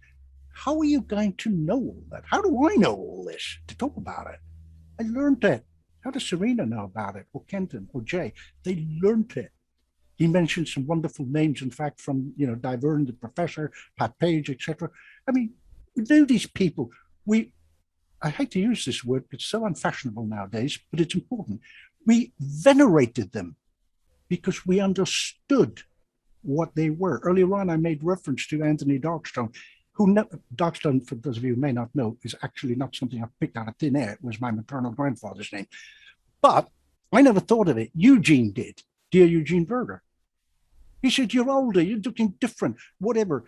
How are you going to know all that? How do I know all this to talk about it? I learned it. How does Serena know about it? Or Kenton or Jay? They learned it. He mentioned some wonderful names, in fact, from, Diverne, the professor, Pat Page, etc. I mean, we know these people. I hate to use this word, it's so unfashionable nowadays, but it's important. We venerated them because we understood what they were. Earlier on, I made reference to Anthony Darkstone, Darkstone, for those of you who may not know, is actually not something I picked out of thin air. It was my maternal grandfather's name. But I never thought of it. Eugene did. Dear Eugene Berger. He said, you're older, you're looking different, whatever.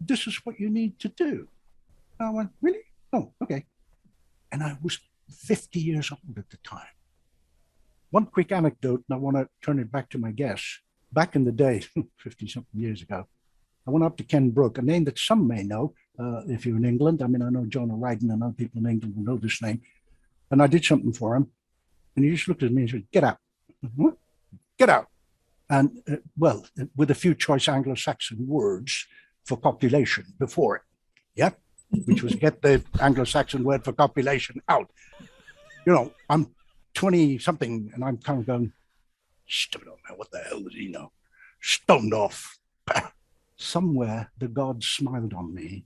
This is what you need to do. And I went, really? Oh, okay. And I was 50 years old at the time. One quick anecdote, and I want to turn it back to my guests. Back in the day, 50-something years ago, I went up to Ken Brooke, a name that some may know if you're in England. I mean, I know Jonah Ryden and other people in England will know this name. And I did something for him. And he just looked at me and said, get out. What? Get out. And, with a few choice Anglo-Saxon words for copulation before it. Yeah. Which was get the Anglo-Saxon word for copulation out. I'm 20-something and I'm kind of going, stupid old man, what the hell does he know? Stoned off. Somewhere the gods smiled on me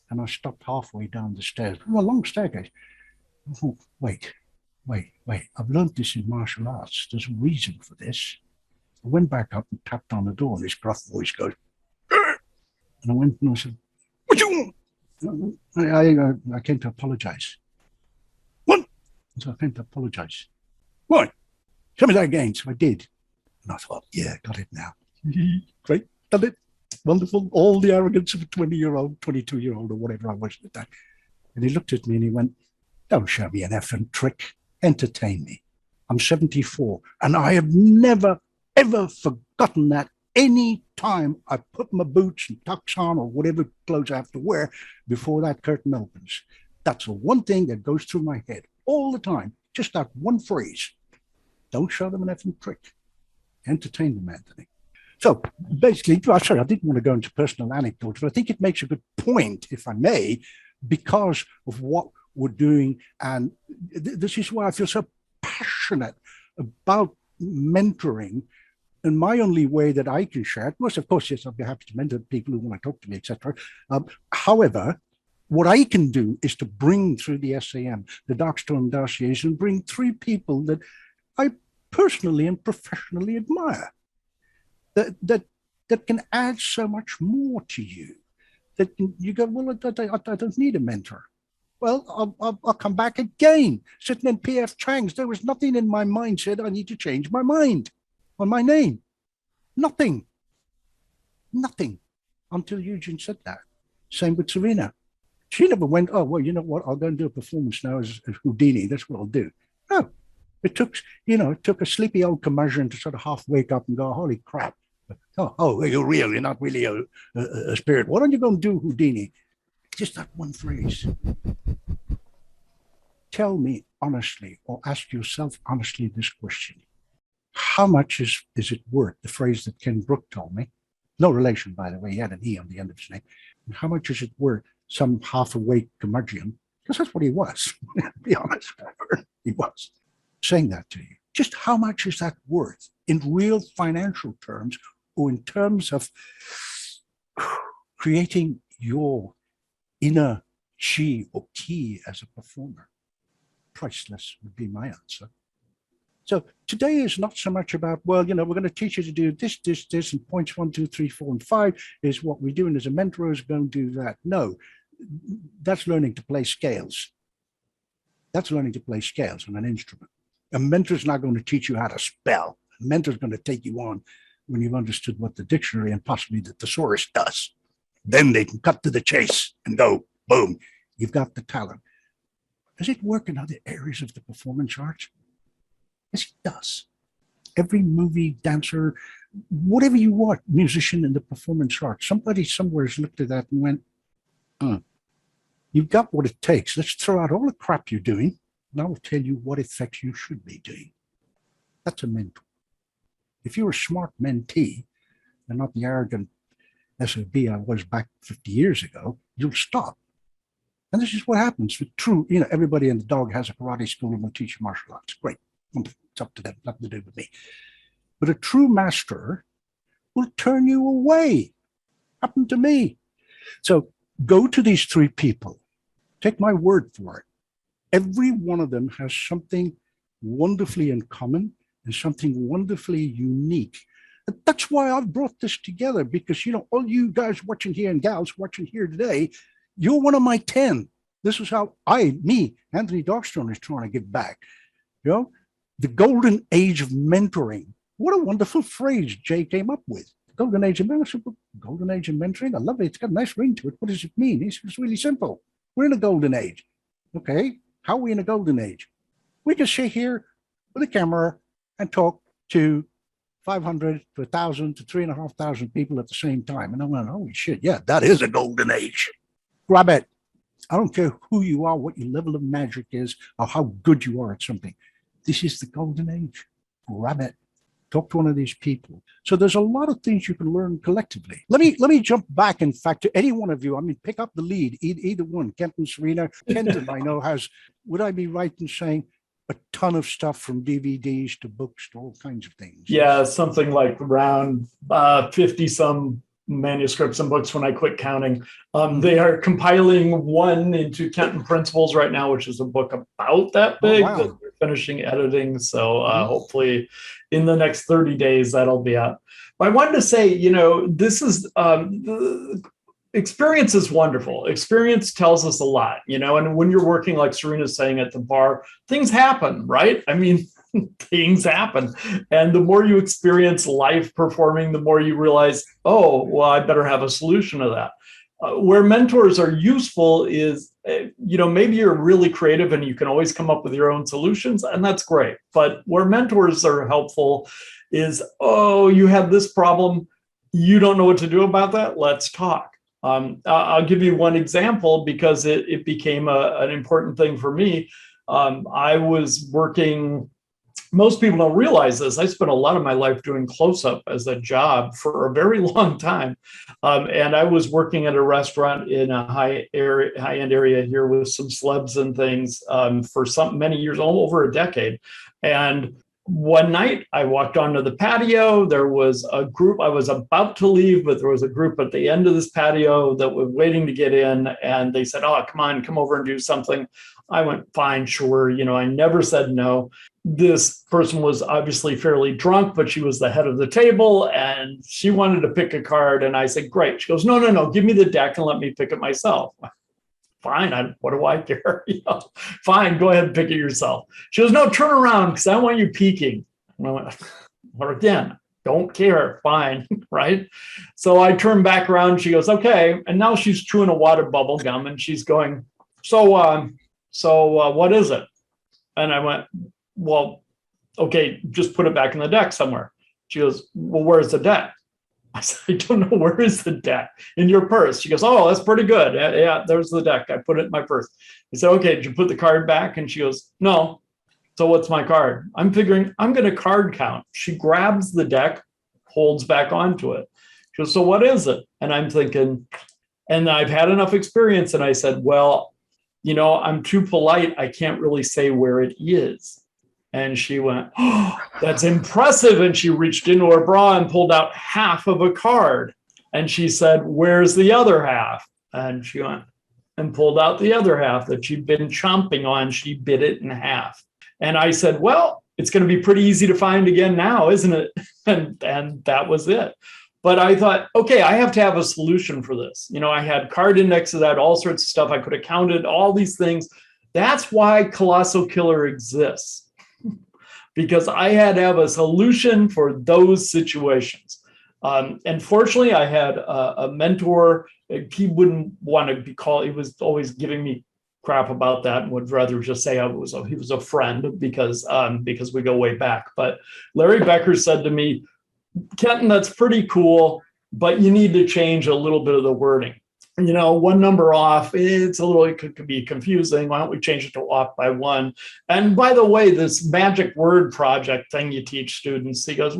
and I stopped halfway down the stairs. A long staircase. Oh, wait. I've learned this in martial arts. There's a reason for this. I went back up and tapped on the door and this gruff voice goes, and I went and I said, what do you want? I came to apologize. What? So I came to apologize. What? Show me that again. So I did. And I thought, yeah, got it now. Great, done it. Wonderful. All the arrogance of a 20-year-old, 22-year-old or whatever I was at that. And he looked at me and he went, don't show me an effing trick. Entertain me. I'm 74 and I have never, ever forgotten that any time I put my boots and tux on or whatever clothes I have to wear before that curtain opens. That's the one thing that goes through my head all the time. Just that one phrase. Don't show them an effing trick. Entertain them, Anthony. So basically, sorry, I didn't want to go into personal anecdotes, but I think it makes a good point, if I may, because of what we're doing. And this is why I feel so passionate about mentoring. And my only way that I can share it was, of course, yes, I'll be happy to mentor people who want to talk to me, etc. However, what I can do is to bring through the SAM, the Darkstone Dossiers, and bring 3 people that I personally and professionally admire, that can add so much more to you. That you go, well, I don't need a mentor. Well, I'll come back again. Sitting in P.F. Chang's, there was nothing in my mind said I need to change my mind on my name. Nothing until Eugene said that. Same with Serena. She never went, oh, well, you know what? I'll go and do a performance now as Houdini. That's what I'll do. No, it took a sleepy old curmudgeon to sort of half wake up and go, holy crap. Oh, you're real. You're not really a spirit. Why don't you go and do Houdini? Just that one phrase. Tell me honestly, or ask yourself honestly this question. How much is it worth? The phrase that Ken Brooke told me. No relation, by the way. He had an E on the end of his name. And how much is it worth? Some half-awake curmudgeon, because that's what he was. To be honest, he was. saying that to you. Just how much is that worth in real financial terms or in terms of creating your inner chi or ki as a performer? Priceless would be my answer. So today is not so much about, well, we're going to teach you to do this, and points 1, 2, 3, 4, and 5 is what we're doing as a mentor is going to do that. No, that's learning to play scales. That's learning to play scales on an instrument. A mentor's not going to teach you how to spell. A mentor's going to take you on when you've understood what the dictionary and possibly the thesaurus does. Then they can cut to the chase and go, boom, you've got the talent. Does it work in other areas of the performance arts? Yes, it does. Every movie, dancer, whatever you want, musician in the performance arts, somebody somewhere has looked at that and went, you've got what it takes. Let's throw out all the crap you're doing, and I will tell you what effects you should be doing. That's a mentor. If you're a smart mentee and not the arrogant SOB I was back 50 years ago, you'll stop. And this is what happens with true, everybody and the dog has a karate school and will teach you martial arts. Great. It's up to them, nothing to do with me. But a true master will turn you away. Happened to me. So go to these 3 people. Take my word for it. Every one of them has something wonderfully in common and something wonderfully unique. And that's why I've brought this together, because, all you guys watching here and gals watching here today, you're one of my 10. This is how Anthony Darkstone, is trying to give back. The golden age of mentoring. What a wonderful phrase Jay came up with. Golden age of mentoring. Golden age of mentoring. I love it. It's got a nice ring to it. What does it mean? It's really simple. We're in a golden age. Okay. How are we in a golden age? We can sit here with a camera and talk to 500 to 1,000 to 3,500 people at the same time. And I went, holy shit, yeah, that is a golden age. Grab it. I don't care who you are, what your level of magic is, or how good you are at something. This is the golden age. Grab it. Talk to one of these people. So there's a lot of things you can learn collectively. Let me jump back, in fact, to any one of you. Pick up the lead, either one. Kent and Serena. Kenton, I know, has, would I be right in saying, a ton of stuff from DVDs to books to all kinds of things? Yeah, something like around 50 some manuscripts and books when I quit counting. They are compiling one into Kenton Principles right now, which is a book about that big. Wow. That they're finishing editing. So hopefully in the next 30 days, that'll be out. But I wanted to say, this is the experience is wonderful. Experience tells us a lot, and when you're working, like Serena's saying, at the bar, things happen, right? Things happen. And the more you experience life performing, the more you realize, oh, well, I better have a solution to that. Where mentors are useful is, maybe you're really creative and you can always come up with your own solutions, and that's great. But where mentors are helpful is, oh, you have this problem. You don't know what to do about that. Let's talk. I'll give you one example because it became an important thing for me. I was working. Most people don't realize this. I spent a lot of my life doing close-up as a job for a very long time. And I was working at a restaurant in a high-end area here with some celebs and things for many years, all over a decade. And one night I walked onto the patio. There was a group. I was about to leave, but there was a group at the end of this patio that was waiting to get in. And they said, oh, come over and do something. I went, fine, sure. I never said no. This person was obviously fairly drunk, but she was the head of the table and she wanted to pick a card. And I said, great. She goes, no, give me the deck and let me pick it myself. Fine, what do I care? Fine, go ahead and pick it yourself. She goes, no, turn around because I want you peeking. And I went, well, again, don't care, fine, right? So I turned back around, she goes, okay. And now she's chewing a wad of bubble gum and she's going, so what is it? And I went, well, okay, just put it back in the deck somewhere. She goes, well, where's the deck? I said, I don't know, where is the deck? In your purse. She goes, oh, that's pretty good. Yeah, there's the deck. I put it in my purse. I said, okay, did you put the card back? And she goes, no. So what's my card? I'm figuring I'm going to card count. She grabs the deck, holds back onto it. She goes, so what is it? And I'm thinking, and I've had enough experience. And I said, well, I'm too polite. I can't really say where it is. And she went, "Oh, that's impressive." And she reached into her bra and pulled out half of a card. And she said, "Where's the other half?" And she went and pulled out the other half that she'd been chomping on. She bit it in half. And I said, "Well, it's going to be pretty easy to find again now, isn't it?" And that was it. But I thought, okay, I have to have a solution for this. I had card indexes, I had all sorts of stuff. I could have counted all these things. That's why Colossal Killer exists, because I had to have a solution for those situations. And fortunately, I had a mentor. He wouldn't want to be called. He was always giving me crap about that and would rather just say he was a friend because we go way back. But Larry Becker said to me, "Kenton, that's pretty cool, but you need to change a little bit of the wording. One number off, it could be confusing. Why don't we change it to off by one? And by the way, this magic word project thing you teach students," he goes,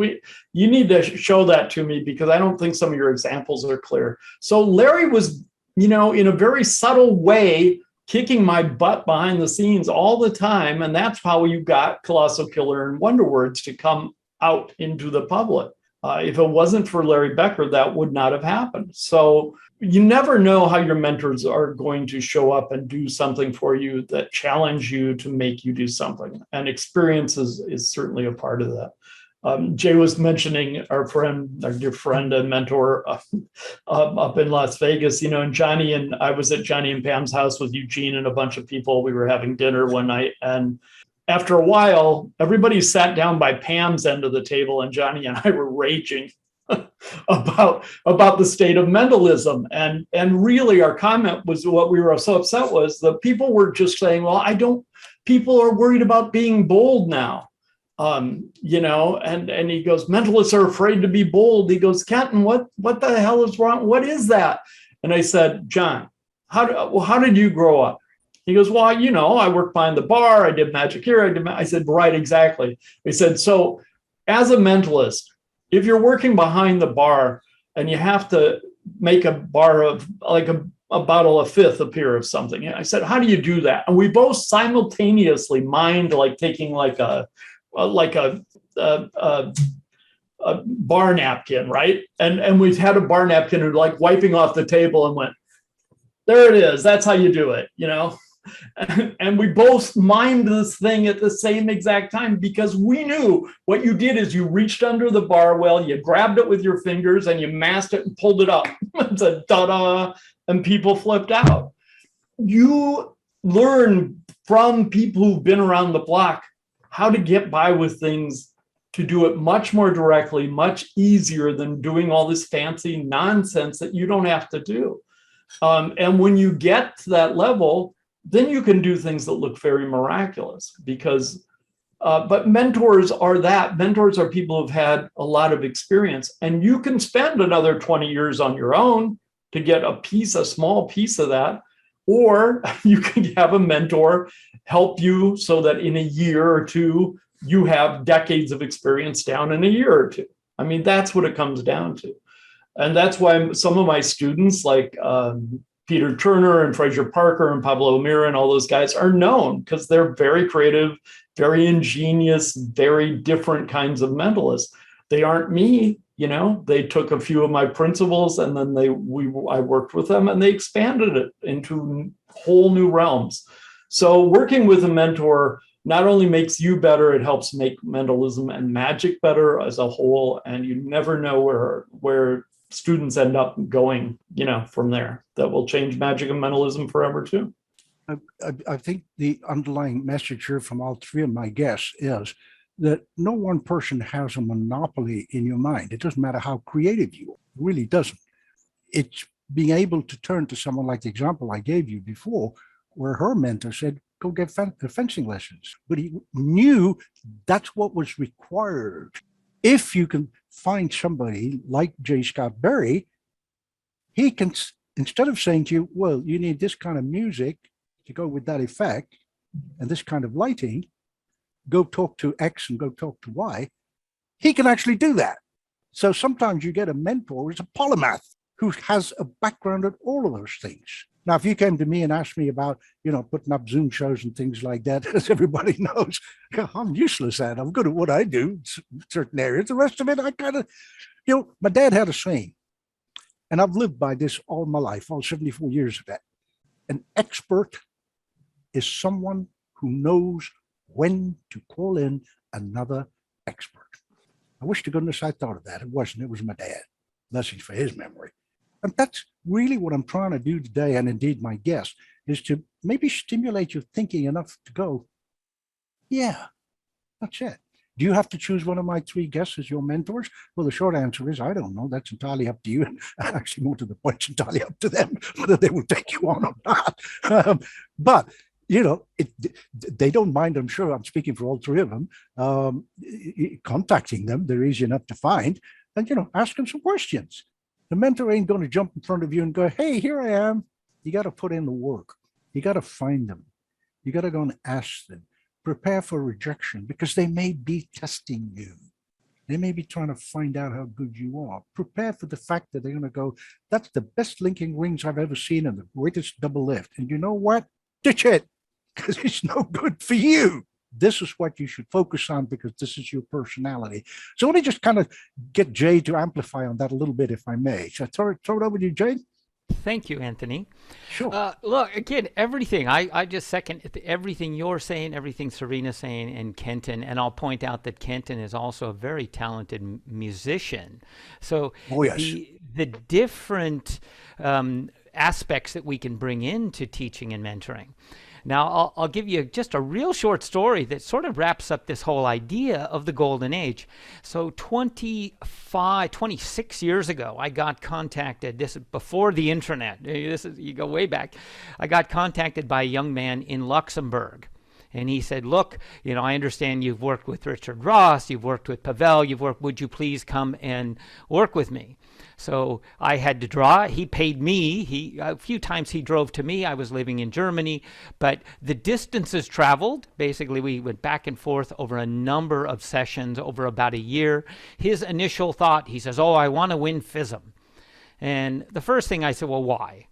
"you need to show that to me because I don't think some of your examples are clear." So Larry was, in a very subtle way, kicking my butt behind the scenes all the time. And that's how you got Colossal Killer and Wonder Words to come out into the public. If it wasn't for Larry Becker, that would not have happened. So you never know how your mentors are going to show up and do something for you that challenge you to make you do something. And experience is certainly a part of that. Jay was mentioning our dear friend and mentor up in Las Vegas, and Johnny and I was at Johnny and Pam's house with Eugene and a bunch of people. We were having dinner one night, and after a while, everybody sat down by Pam's end of the table, and Johnny and I were raging about the state of mentalism. And really our comment was, what we were so upset was the people were just saying, well, people are worried about being bold now. And he goes, "Mentalists are afraid to be bold." He goes, "Kenton, what the hell is wrong? What is that?" And I said, "John, how did you grow up?" He goes, "Well, I worked behind the bar. I did magic here. I said, "Right, exactly." He said, "So as a mentalist, if you're working behind the bar and you have to make a bar of like a bottle of fifth appear of something," I said, "How do you do that?" And we both simultaneously mind like taking like a bar napkin, right? And we've had a bar napkin and like wiping off the table and went, "There it is. That's how you do it," And we both mimed this thing at the same exact time because we knew what you did is you reached under the bar well, you grabbed it with your fingers and you masked it and pulled it up. It's a da-da, and people flipped out. You learn from people who've been around the block how to get by with things, to do it much more directly, much easier than doing all this fancy nonsense that you don't have to do. And when you get to that level, then you can do things that look very miraculous because, but mentors are people who've had a lot of experience, and you can spend another 20 years on your own to get a small piece of that, or you can have a mentor help you so that in a year or two, you have decades of experience down in a year or two. I mean, that's what it comes down to. And that's why some of my students like Peter Turner and Fraser Parker and Pablo Mira and all those guys are known because they're very creative, very ingenious, very different kinds of mentalists. They aren't me, they took a few of my principles and then I worked with them and they expanded it into whole new realms. So working with a mentor not only makes you better, it helps make mentalism and magic better as a whole. And you never know where students end up going, from there. That will change magic and mentalism forever too. I think the underlying message here from all three of my guests is that no one person has a monopoly in your mind. It doesn't matter how creative you are. It really doesn't. It's being able to turn to someone like the example I gave you before, where her mentor said, "Go get fencing lessons." But he knew that's what was required. If you can find somebody like J. Scott Berry, he can, instead of saying to you, "Well, you need this kind of music to go with that effect and this kind of lighting, go talk to X and go talk to Y," he can actually do that. So sometimes you get a mentor who's a polymath who has a background at all of those things. Now, if you came to me and asked me about, putting up Zoom shows and things like that, as everybody knows, I'm useless at it. I'm good at what I do, certain areas. The rest of it, I kind of, my dad had a saying, and I've lived by this all my life, all 74 years of that. An expert is someone who knows when to call in another expert. I wish to goodness I thought of that. It wasn't. It was my dad. Blessings for his memory. And that's really what I'm trying to do today, and indeed my guest, is to maybe stimulate your thinking enough to go, yeah, that's it. Do you have to choose one of my three guests as your mentors? Well, the short answer is I don't know. That's entirely up to you. And actually, more to the point, it's entirely up to them whether they will take you on or not. But they don't mind, I'm sure, I'm speaking for all three of them, contacting them. They're easy enough to find. And, ask them some questions. The mentor ain't going to jump in front of you and go, hey, here I am. You got to put in the work. You got to find them. You got to go and ask them. Prepare for rejection because they may be testing you. They may be trying to find out how good you are. Prepare for the fact that they're going to go, that's the best linking rings I've ever seen and the greatest double lift. And you know what? Ditch it because it's no good for you. This is what you should focus on because this is your personality. So let me just kind of get Jay to amplify on that a little bit, if I may. So throw it over to you, Jay. Thank you, Anthony. Sure. Look, again, everything. I just second everything you're saying, everything Serena's saying, and Kenton. And I'll point out that Kenton is also a very talented musician. So the different aspects that we can bring into teaching and mentoring. Now, I'll give you just a real short story that sort of wraps up this whole idea of the golden age. So 26 years ago, I got contacted, this is before the internet, you go way back, I got contacted by a young man in Luxembourg. And he said, look, I understand you've worked with Richard Ross, you've worked with Pavel, would you please come and work with me? So I had to draw. He paid me. A few times he drove to me. I was living in Germany, but the distances traveled. Basically, we went back and forth over a number of sessions over about a year. His initial thought, he says, I want to win FISM. And the first thing I said, well, why?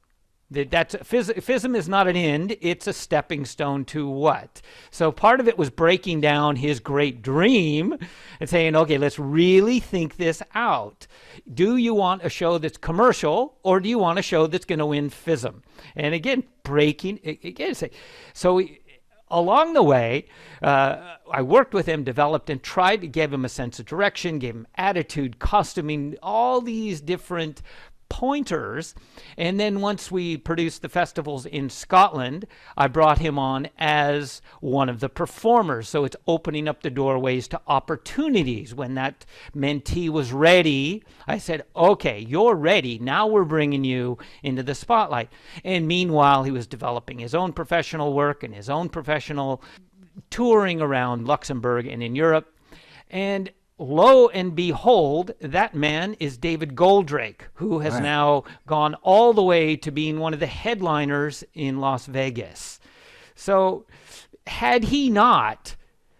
FISM is not an end, it's a stepping stone to what? So part of it was breaking down his great dream and saying, okay, let's really think this out. Do you want a show that's commercial or do you want a show that's going to win FISM? And again, so along the way, I worked with him, developed and tried to give him a sense of direction, gave him attitude, costuming, all these different pointers. And then once we produced the festivals in Scotland, I brought him on as one of the performers. So it's opening up the doorways to opportunities. When that mentee was ready, I said, okay, you're ready. Now we're bringing you into the spotlight. And meanwhile, he was developing his own professional work and his own professional touring around Luxembourg and in Europe. And lo and behold, that man is David Goldrake, who has now gone all the way to being one of the headliners in Las Vegas. So had he not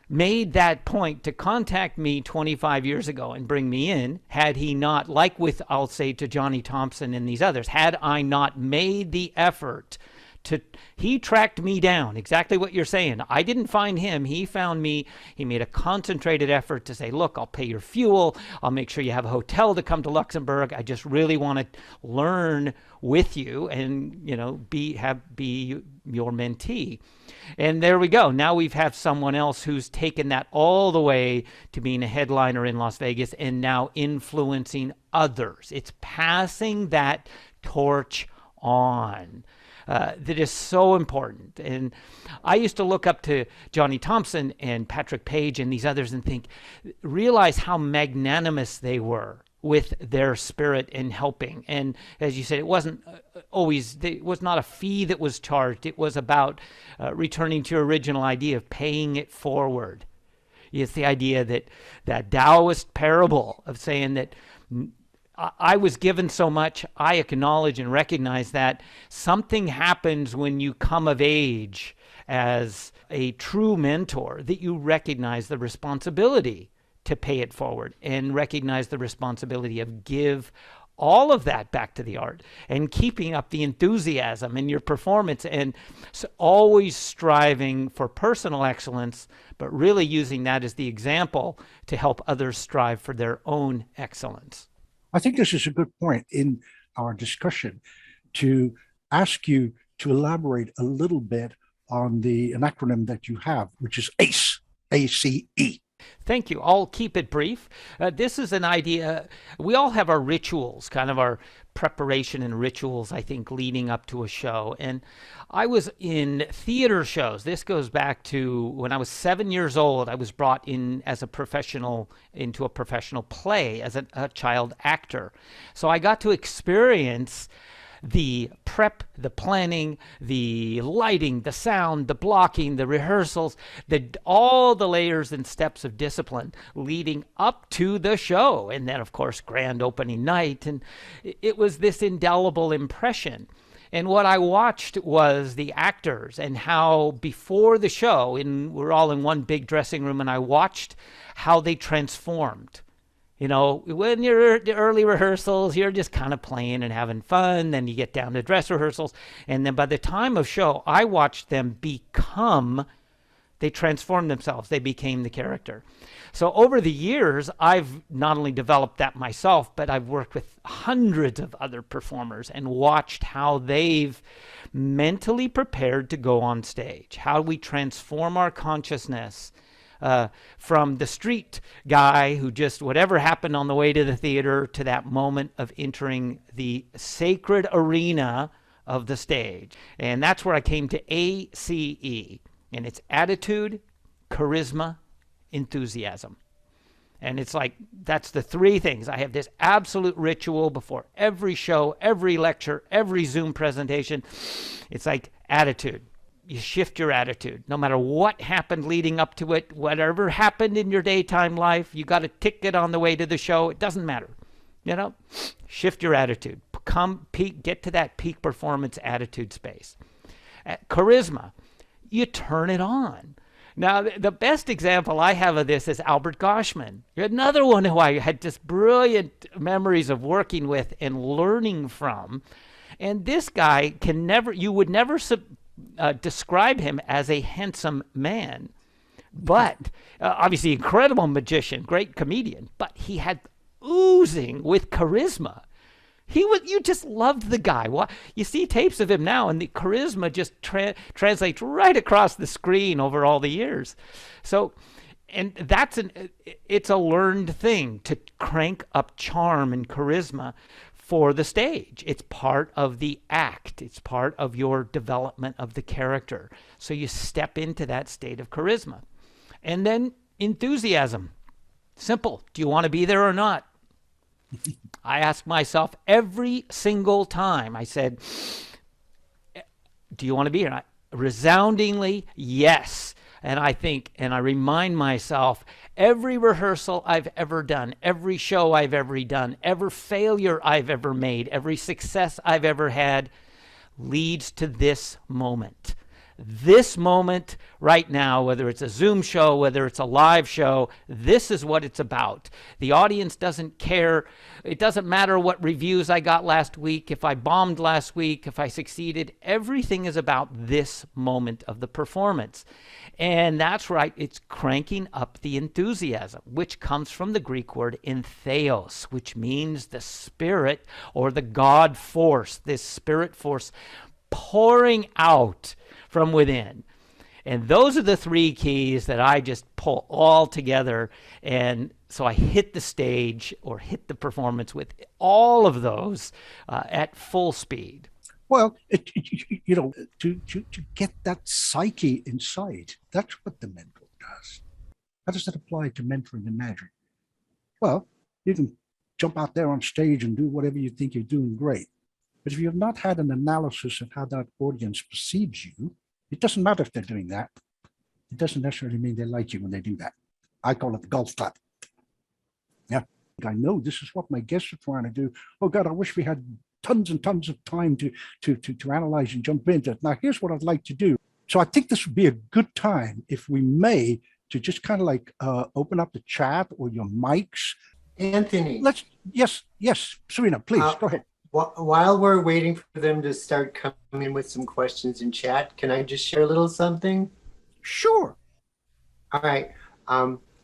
made that point to contact me 25 years ago and bring me in, had he not, like with, I'll say, to Johnny Thompson and these others, had I not made the effort he tracked me down, exactly what you're saying. I didn't find him. He found me. He made a concentrated effort to say, look, I'll pay your fuel. I'll make sure you have a hotel to come to Luxembourg. I just really want to learn with you and, be your mentee. And there we go. Now we've had someone else who's taken that all the way to being a headliner in Las Vegas and now influencing others. It's passing that torch on. That is so important. And I used to look up to Johnny Thompson and Patrick Page and these others and realize how magnanimous they were with their spirit in helping. And as you said, it wasn't it was not a fee that was charged. It was about returning to your original idea of paying it forward. It's the idea that Taoist parable of saying that I was given so much, I acknowledge and recognize that something happens when you come of age as a true mentor, that you recognize the responsibility to pay it forward and recognize the responsibility of give all of that back to the art and keeping up the enthusiasm in your performance, and so always striving for personal excellence, but really using that as the example to help others strive for their own excellence. I think this is a good point in our discussion to ask you to elaborate a little bit on an acronym that you have, which is ACE, A-C-E. Thank you. I'll keep it brief. This is an idea. We all have our rituals, kind of our preparation and rituals, I think, leading up to a show. And I was in theater shows. This goes back to when I was 7 years old. I was brought in as a professional into a professional play as a child actor. So I got to experience the prep, the planning, the lighting, the sound, the blocking, the rehearsals, all the layers and steps of discipline leading up to the show. And then, of course, grand opening night. And it was this indelible impression. And what I watched was the actors and how before the show, we're all in one big dressing room, and I watched how they transformed. You know, when you're at the early rehearsals, you're just kind of playing and having fun. Then you get down to dress rehearsals. And then by the time of show, I watched them they transformed themselves. They became the character. So over the years, I've not only developed that myself, but I've worked with hundreds of other performers and watched how they've mentally prepared to go on stage, how we transform our consciousness from the street guy who just whatever happened on the way to the theater to that moment of entering the sacred arena of the stage. And that's where I came to ACE. And it's attitude, charisma, enthusiasm. And it's like, that's the three things. I have this absolute ritual before every show, every lecture, every Zoom presentation. It's like attitude. You shift your attitude. No matter what happened leading up to it, whatever happened in your daytime life, you got a ticket on the way to the show. It doesn't matter. You know, shift your attitude. Get to that peak performance attitude space. Charisma, you turn it on. Now, the best example I have of this is Albert Goshman. Another one who I had just brilliant memories of working with and learning from. And this guy you would never describe him as a handsome man, but obviously incredible magician, great comedian, but he had oozing with charisma. You just loved the guy. Well, you see tapes of him now, and the charisma just translates right across the screen over all the years. So, and it's a learned thing to crank up charm and charisma for the stage. It's part of the act. It's part of your development of the character. So you step into that state of charisma. And then enthusiasm. Simple. Do you want to be there or not? I ask myself every single time. I said, do you want to be here? Resoundingly, yes. And I remind myself, every rehearsal I've ever done, every show I've ever done, every failure I've ever made, every success I've ever had leads to this moment. This moment right now, whether it's a Zoom show, whether it's a live show, this is what it's about. The audience doesn't care. It doesn't matter what reviews I got last week, if I bombed last week, if I succeeded. Everything is about this moment of the performance. And that's right, it's cranking up the enthusiasm, which comes from the Greek word entheos, which means the spirit or the God force, this spirit force pouring out from within. And those are the three keys that I just pull all together. And so I hit the stage or hit the performance with all of those at full speed. Well, to get that psyche inside, that's what the mentor does. How does that apply to mentoring and magic? Well, you can jump out there on stage and do whatever you think you're doing great. But if you have not had an analysis of how that audience perceives you, it doesn't matter if they're doing that. It doesn't necessarily mean they like you when they do that. I call it the golf clap. Yeah, I know this is what my guests are trying to do. Oh God, I wish we had tons and tons of time to analyze and jump into it. Now, here's what I'd like to do. So I think this would be a good time, if we may, to just kind of like open up the chat or your mics Anthony, Yes, Serena, please go ahead. while we're waiting for them to start coming with some questions in chat, can I just share a little something? Sure. All right.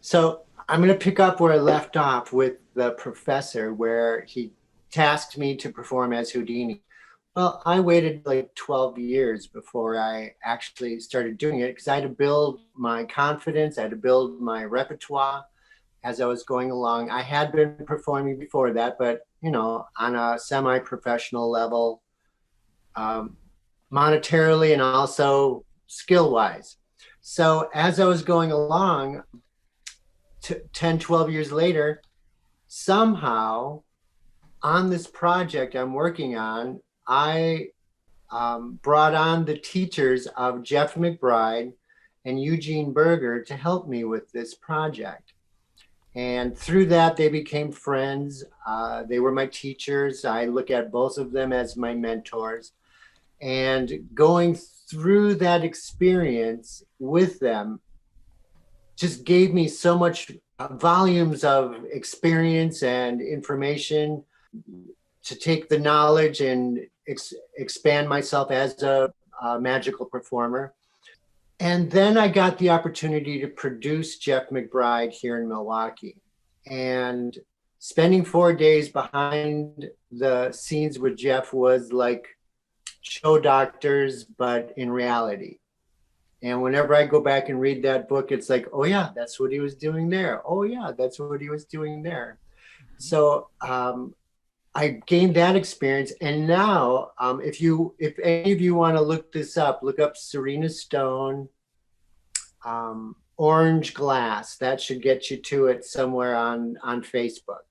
So I'm going to pick up where I left off with the professor, where he tasked me to perform as Houdini. Well, I waited like 12 years before I actually started doing it because I had to build my confidence, I had to build my repertoire as I was going along. I had been performing before that, but on a semi-professional level, monetarily and also skill-wise. So as I was going along, 10, 12 years later, somehow on this project I'm working on, I brought on the teachers of Jeff McBride and Eugene Berger to help me with this project. And through that, they became friends. They were my teachers. I look at both of them as my mentors. And going through that experience with them just gave me so much volumes of experience and information to take the knowledge and expand myself as a magical performer. And then I got the opportunity to produce Jeff McBride here in Milwaukee. And spending 4 days behind the scenes with Jeff was like show doctors, but in reality. And whenever I go back and read that book, it's like, oh yeah, that's what he was doing there. Oh yeah, that's what he was doing there. So I gained that experience. And now, if any of you want to look this up, look up Serena Stone, Orange Glass. That should get you to it somewhere on Facebook.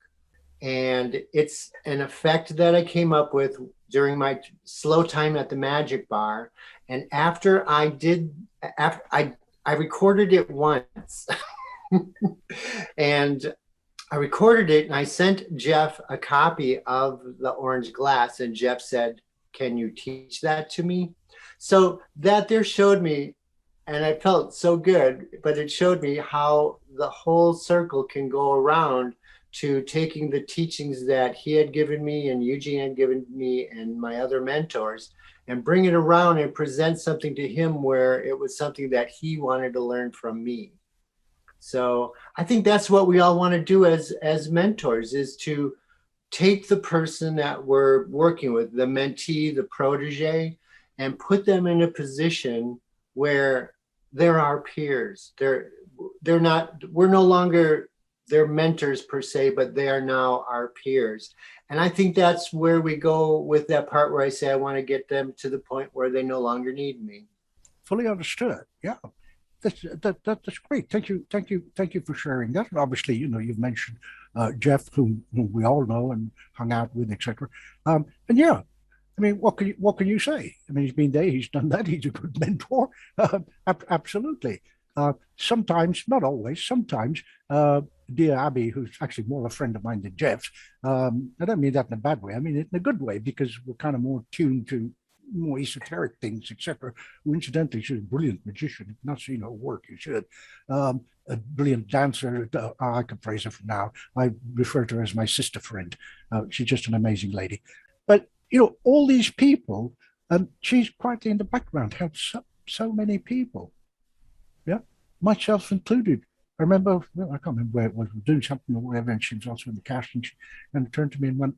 And it's an effect that I came up with during my slow time at the Magic Bar. And after I recorded it once and I recorded it and I sent Jeff a copy of the Orange Glass, and Jeff said, "Can you teach that to me?" So that there showed me, and I felt so good, but it showed me how the whole circle can go around to taking the teachings that he had given me and Eugene had given me and my other mentors and bring it around and present something to him where it was something that he wanted to learn from me. So I think that's what we all want to do as mentors, is to take the person that we're working with, the mentee, the protege, and put them in a position where they're our peers. We're no longer their mentors per se, but they are now our peers. And I think that's where we go with that part where I say I want to get them to the point where they no longer need me. Fully understood. Yeah. That's great. Thank you for sharing that. And obviously, you've mentioned Jeff, whom we all know and hung out with, etc. And yeah, I mean, what can you say? I mean, he's been there, he's done that, he's a good mentor. Absolutely. Sometimes, not always, sometimes, dear Abby, who's actually more a friend of mine than Jeff's, I don't mean that in a bad way, I mean it in a good way, because we're kind of more tuned to more esoteric things, etc. Who incidentally, she's a brilliant magician. If you've not seen her work, you should. A brilliant dancer. I can praise her from now. I refer to her as my sister friend. She's just an amazing lady. But all these people, she's quietly in the background helps so many people. Yeah, myself included. I remember, I can't remember where it was, doing something or whatever, and she was also in the cast, and she turned to me and went,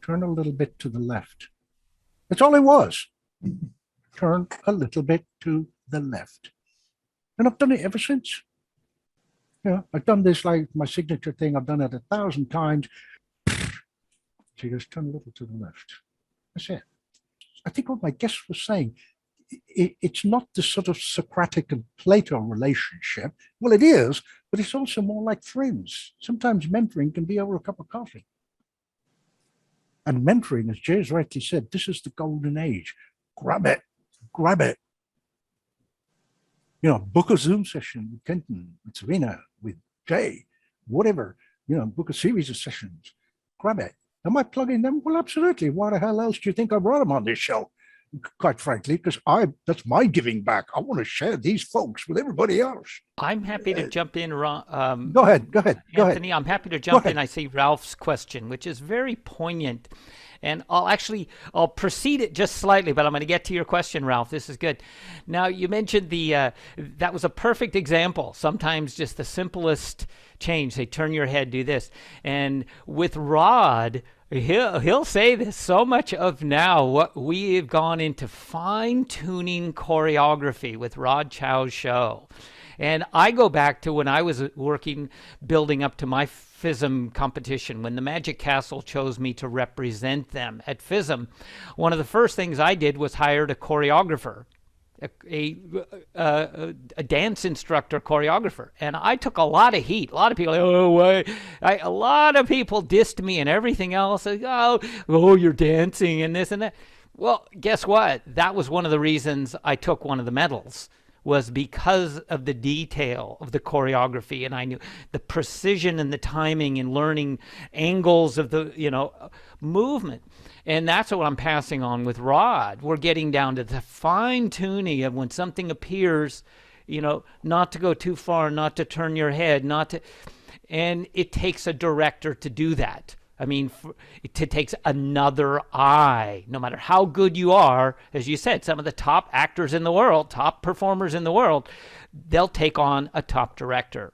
"Turn a little bit to the left." That's all it was. Turn a little bit to the left. And I've done it ever since. I've done this like my signature thing. I've done it 1,000 times. She goes, "Turn a little to the left." That's it. I think what my guest was saying, it's not the sort of Socratic and Plato relationship. Well, it is, but it's also more like friends. Sometimes mentoring can be over a cup of coffee. And mentoring, as Jay has rightly said, this is the golden age. Grab it, grab it. Book a Zoom session with Kenton, with Serena, with Jay, whatever. Book a series of sessions. Grab it. Am I plugging them? Well, absolutely. Why the hell else do you think I brought them on this show? Quite frankly, because that's my giving back. I want to share these folks with everybody else. I'm happy to jump in, Go ahead. Go ahead. Anthony. I'm happy to jump in. I see Ralph's question, which is very poignant. And I'll precede it just slightly, but I'm going to get to your question, Ralph. This is good. Now, you mentioned that was a perfect example. Sometimes just the simplest change, say, turn your head, do this. And with Rod, he'll say this, so much of now what we have gone into fine-tuning choreography with Rod Chow's show. And I go back to when I was working, building up to my FISM competition, when the Magic Castle chose me to represent them at FISM. One of the first things I did was hired a choreographer, a dance instructor choreographer. And I took a lot of heat. A lot of people, a lot of people dissed me and everything else. Oh, you're dancing and this and that. Well, guess what? That was one of the reasons I took one of the medals, was because of the detail of the choreography. And I knew the precision and the timing and learning angles of the, movement. And that's what I'm passing on with Rod. We're getting down to the fine tuning of when something appears, not to go too far, not to turn your head, and it takes a director to do that. I mean, it takes another eye. No matter how good you are, as you said, some of the top actors in the world, top performers in the world, they'll take on a top director.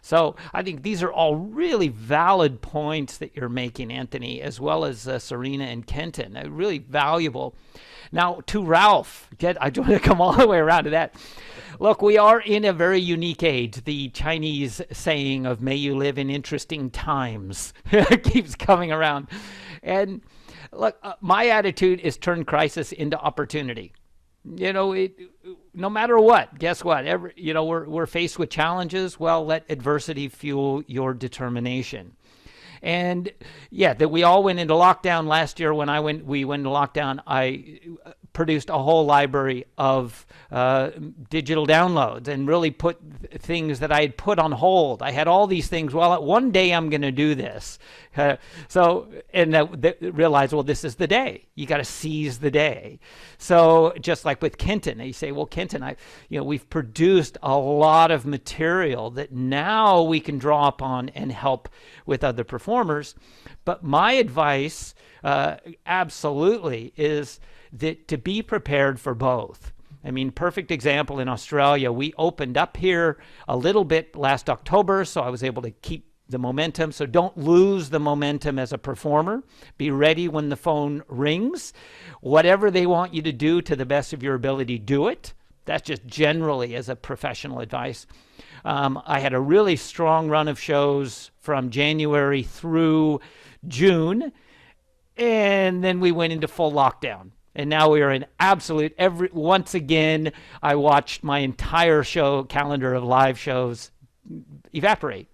So I think these are all really valid points that you're making, Anthony, as well as Serena and Kenton. Really valuable. Now, to Ralph, I want to come all the way around to that. Look, we are in a very unique age. The Chinese saying of "May you live in interesting times" keeps coming around. And look, my attitude is turn crisis into opportunity. No matter what, guess what? We're faced with challenges. Well, let adversity fuel your determination. And yeah, that we all went into lockdown last year. When we went into lockdown, I produced a whole library of digital downloads and really put things that I had put on hold. I had all these things. Well, one day I'm going to do this. Realize, well, this is the day. You got to seize the day. So just like with Kenton, you say, well, Kenton, we've produced a lot of material that now we can draw upon and help with other performers. But my advice, absolutely, is that to be prepared for both. I mean, perfect example in Australia, we opened up here a little bit last October, so I was able to keep the momentum. So don't lose the momentum as a performer. Be ready when the phone rings. Whatever they want you to do to the best of your ability, do it. That's just generally as a professional advice. I had a really strong run of shows from January through June, and then we went into full lockdown. And now we are in absolute, once again, I watched my entire show calendar of live shows evaporate.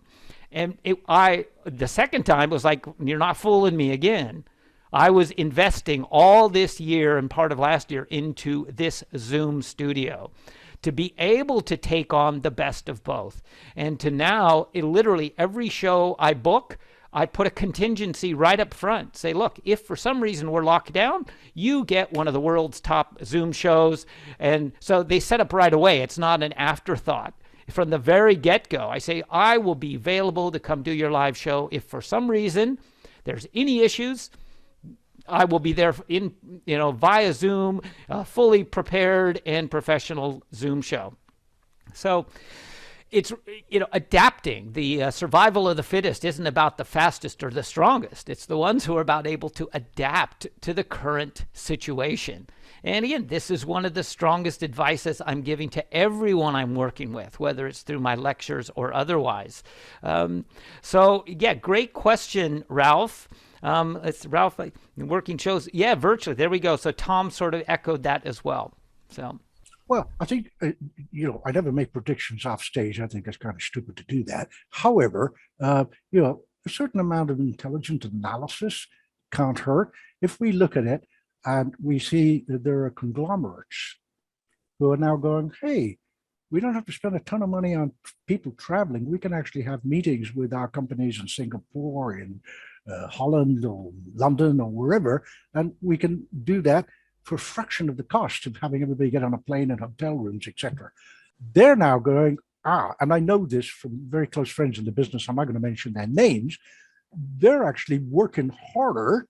And the second time was like, you're not fooling me again. I was investing all this year and part of last year into this Zoom studio to be able to take on the best of both. And to now, literally every show I book, I put a contingency right up front. Say, look, if for some reason we're locked down, you get one of the world's top Zoom shows. And so they set up right away. It's not an afterthought. From the very get-go, I say, I will be available to come do your live show. If for some reason there's any issues, I will be there via Zoom, fully prepared and professional Zoom show. So it's, adapting. The survival of the fittest isn't about the fastest or the strongest. It's the ones who are about able to adapt to the current situation. And again, this is one of the strongest advices I'm giving to everyone I'm working with, whether it's through my lectures or otherwise. So yeah, great question, Ralph. It's Ralph, working shows. Yeah, virtually. There we go. So Tom sort of echoed that as well. So. Well, I think, I never make predictions off stage. I think that's kind of stupid to do that. However, a certain amount of intelligent analysis can't hurt. If we look at it and we see that there are conglomerates who are now going, hey, we don't have to spend a ton of money on people traveling. We can actually have meetings with our companies in Singapore, in Holland or London or wherever, and we can do that for a fraction of the cost of having everybody get on a plane and hotel rooms, etc. They're now going, and I know this from very close friends in the business, I'm not going to mention their names, they're actually working harder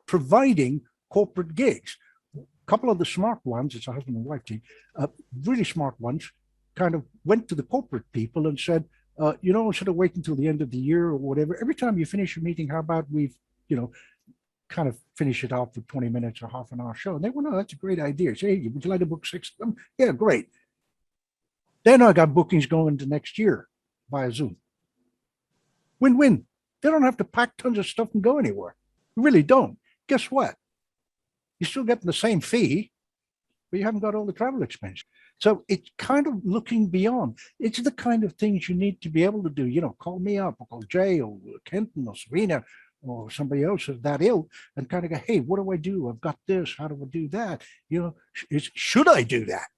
providing corporate gigs. A couple of the smart ones, it's a husband and wife team, really smart ones, kind of went to the corporate people and said, instead of waiting until the end of the year or whatever, every time you finish a meeting, how about we've, kind of finish it off with 20 minutes or half an hour show. And they went, oh, that's a great idea. Say, hey, would you like to book 6 of them? Yeah, great. Then I got bookings going into next year via Zoom. Win-win. They don't have to pack tons of stuff and go anywhere. You really don't. Guess what? You're still getting the same fee, but you haven't got all the travel expense. So it's kind of looking beyond. It's the kind of things you need to be able to do. Call me up or call Jay or Kenton or Serena or somebody else of that ilk and kind of go, hey, what do I do? I've got this. How do I do that? Should I do that?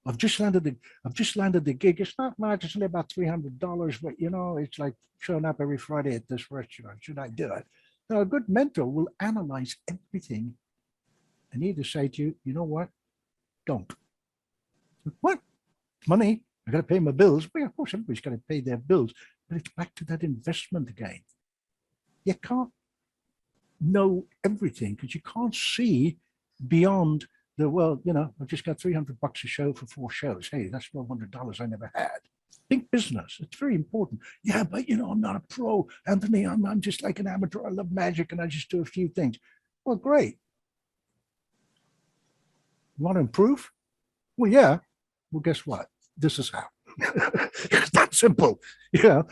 I've just landed the gig. It's not much. It's only about $300, but it's like showing up every Friday at this restaurant. Should I do it? Now, a good mentor will analyze everything and either say to you, you know what? Don't. What? Money? I got to pay my bills. Well, of course, everybody's got to pay their bills, but it's back to that investment again. You can't know everything because you can't see beyond I've just got $300 a show for 4 shows. Hey, that's $1,200 I never had. Think business. It's very important. Yeah, but I'm not a pro, Anthony. I'm just like an amateur. I love magic and I just do a few things. Well, great. You want to improve? Well, yeah. Well, guess what? This is how. It's that simple. We're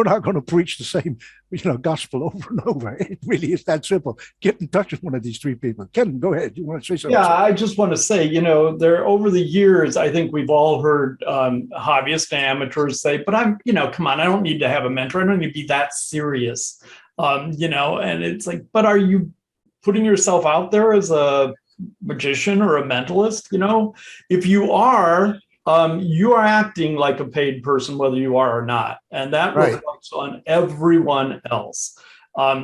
not going to preach the same, gospel over and over. It really is that simple. Get in touch with one of these 3 people. Ken, go ahead. You want to say something? Yeah, I just want to say, there over the years, I think we've all heard hobbyists and amateurs say, but I'm, come on, I don't need to have a mentor. I don't need to be that serious. And it's like, but are you putting yourself out there as a magician or a mentalist? If you are acting like a paid person, whether you are or not, and that reflects on everyone else.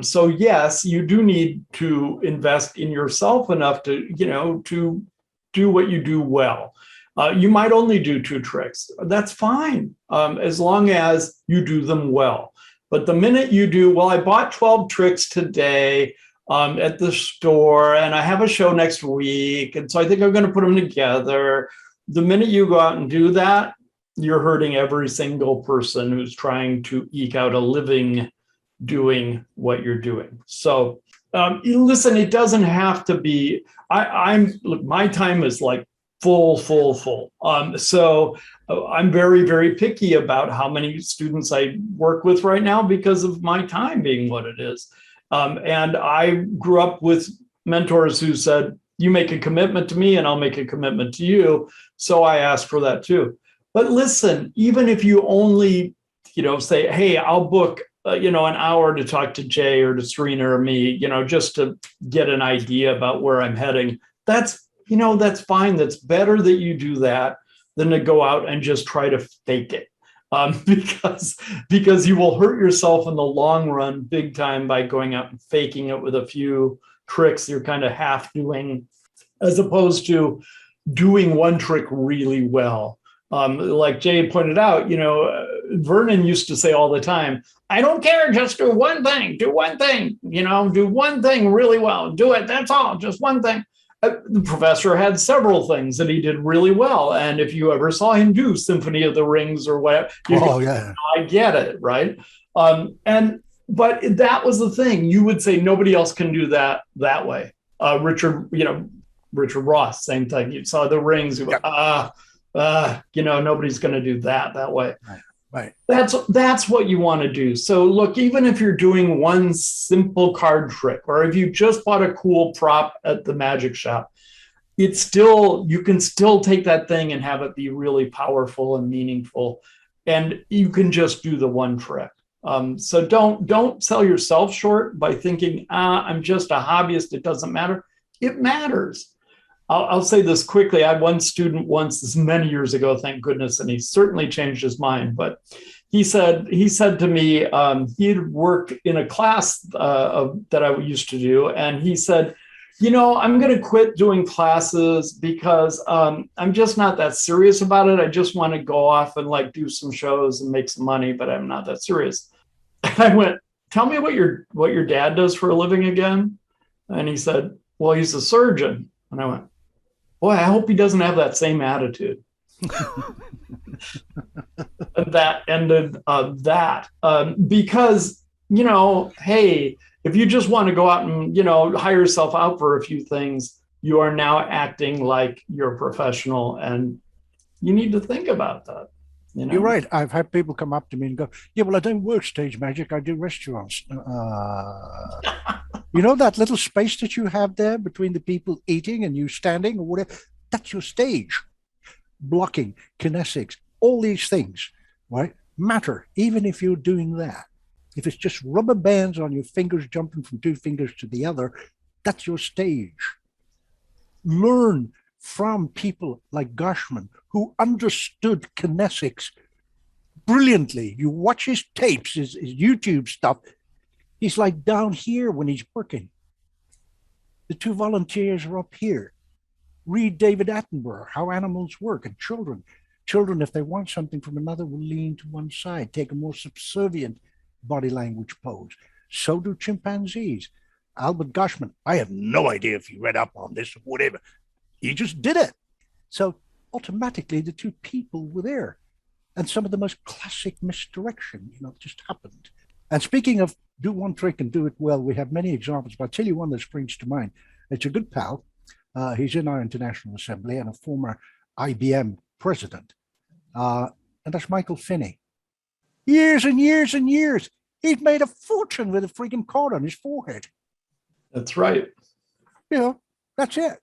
So yes, you do need to invest in yourself enough to, to do what you do well. You might only do 2 tricks. That's fine, as long as you do them well. But the minute you do, well, I bought 12 tricks today at the store, and I have a show next week, and so I think I'm going to put them together. The minute you go out and do that, you're hurting every single person who's trying to eke out a living doing what you're doing. So listen, it doesn't have to be, look, my time is like full. So I'm very, very picky about how many students I work with right now because of my time being what it is. And I grew up with mentors who said, you make a commitment to me and I'll make a commitment to you. So I asked for that too. But listen, even if you only, say, hey, I'll book, an hour to talk to Jay or to Serena or me, just to get an idea about where I'm heading, that's fine. That's better that you do that than to go out and just try to fake it. Because you will hurt yourself in the long run big time by going out and faking it with a few tricks you're kind of half doing, as opposed to doing one trick really well. Like Jay pointed out, Vernon used to say all the time, I don't care, just do one thing, do one thing really well, do it, that's all, just one thing. The professor had several things that he did really well. And if you ever saw him do Symphony of the Rings or whatever, I get it, right? But that was the thing. You would say nobody else can do that way. Richard Ross, same thing. You saw the Rings. Nobody's going to do that way. Right. That's what you want to do. So look, even if you're doing one simple card trick, or if you just bought a cool prop at the magic shop, you can still take that thing and have it be really powerful and meaningful. And you can just do the one trick. So don't sell yourself short by thinking, I'm just a hobbyist, it doesn't matter. It matters. I'll say this quickly. I had one student once, this many years ago, thank goodness, and he certainly changed his mind. But he said to me, he had worked in a class that I used to do, and he said, I'm going to quit doing classes because I'm just not that serious about it. I just want to go off and like do some shows and make some money, but I'm not that serious. And I went, tell me what your dad does for a living again. And he said, well, he's a surgeon. And I went, boy, I hope he doesn't have that same attitude. And that ended that because, hey, if you just want to go out and, hire yourself out for a few things, you are now acting like you're a professional, and you need to think about that. You're right. I've had people come up to me and go, yeah, well, I don't work stage magic. I do restaurants. That little space that you have there between the people eating and you standing or whatever, that's your stage. Blocking, kinesics, all these things, right, matter, even if you're doing that. If it's just rubber bands on your fingers jumping from two fingers to the other, that's your stage. Learn from people like Gashman, who understood kinesics brilliantly. You watch his tapes, his YouTube stuff. He's like down here when he's working. The two volunteers are up here. Read David Attenborough, How Animals Work, and children. Children, if they want something from another, will lean to one side, take a more subservient body language pose. So do chimpanzees. Albert Gashman, I have no idea if he read up on this or whatever. He just did it. So automatically the two people were there. And some of the most classic misdirection, just happened. And speaking of do one trick and do it well, we have many examples, but I'll tell you one that springs to mind. It's a good pal. He's in our International Assembly and a former IBM president. And that's Michael Finney. Years and years and years. He's made a fortune with a freaking card on his forehead. That's right. That's it.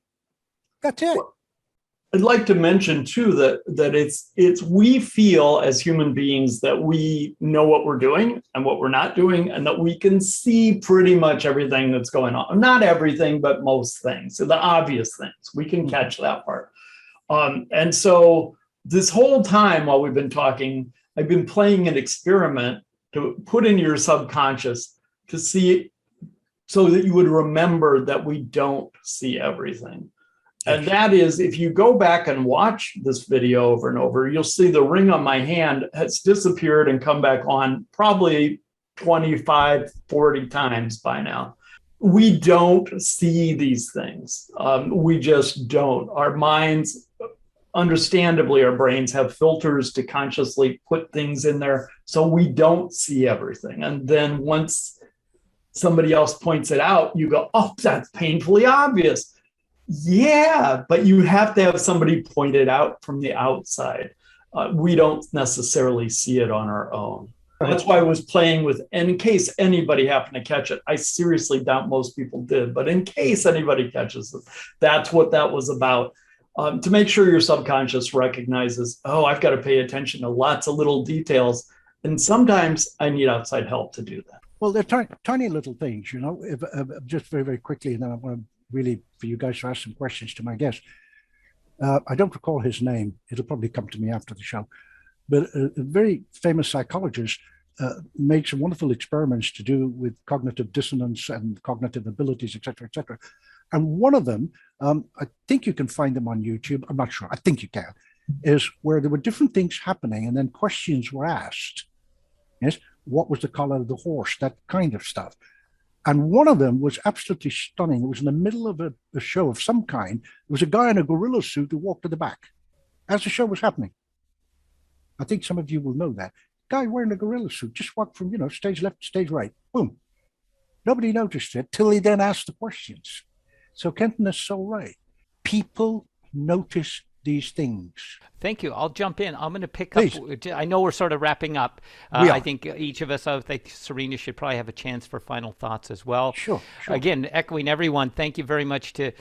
That's it. I'd like to mention too that it's we feel as human beings that we know what we're doing and what we're not doing, and that we can see pretty much everything that's going on. Not everything, but most things. So the obvious things, we can catch that part. And so this whole time while we've been talking, I've been playing an experiment to put in your subconscious to see so that you would remember that we don't see everything. And that is, if you go back and watch this video over and over, you'll see the ring on my hand has disappeared and come back on probably 25, 40 times by now. We don't see these things. We just don't. Our minds, understandably, our brains have filters to consciously put things in there, so we don't see everything. And then once somebody else points it out, you go, oh, that's painfully obvious. Yeah, but you have to have somebody point it out from the outside. We don't necessarily see it on our own. That's why I was playing with, in case anybody happened to catch it. I seriously doubt most people did, but in case anybody catches it, that's what that was about. To make sure your subconscious recognizes, oh, I've got to pay attention to lots of little details. And sometimes I need outside help to do that. Well, they're tiny little things, just very, very quickly, and then I want to really for you guys to ask some questions to my guest. I don't recall his name. It'll probably come to me after the show. But a very famous psychologist made some wonderful experiments to do with cognitive dissonance and cognitive abilities, et cetera, et cetera. And one of them, I think you can find them on YouTube. I'm not sure. I think you can. Is where there were different things happening and then questions were asked. Yes. What was the color of the horse? That kind of stuff. And one of them was absolutely stunning. It was in the middle of a show of some kind. There was a guy in a gorilla suit who walked to the back as the show was happening. I think some of you will know that. Guy wearing a gorilla suit just walked from, stage left to stage right. Boom. Nobody noticed it till he then asked the questions. So Kenton is so right. People notice these things. Thank you. I'll jump in. I'm going to pick up. I know we're sort of wrapping up. I think each of us, I think Serena should probably have a chance for final thoughts as well. Sure. Again, echoing everyone, thank you very much to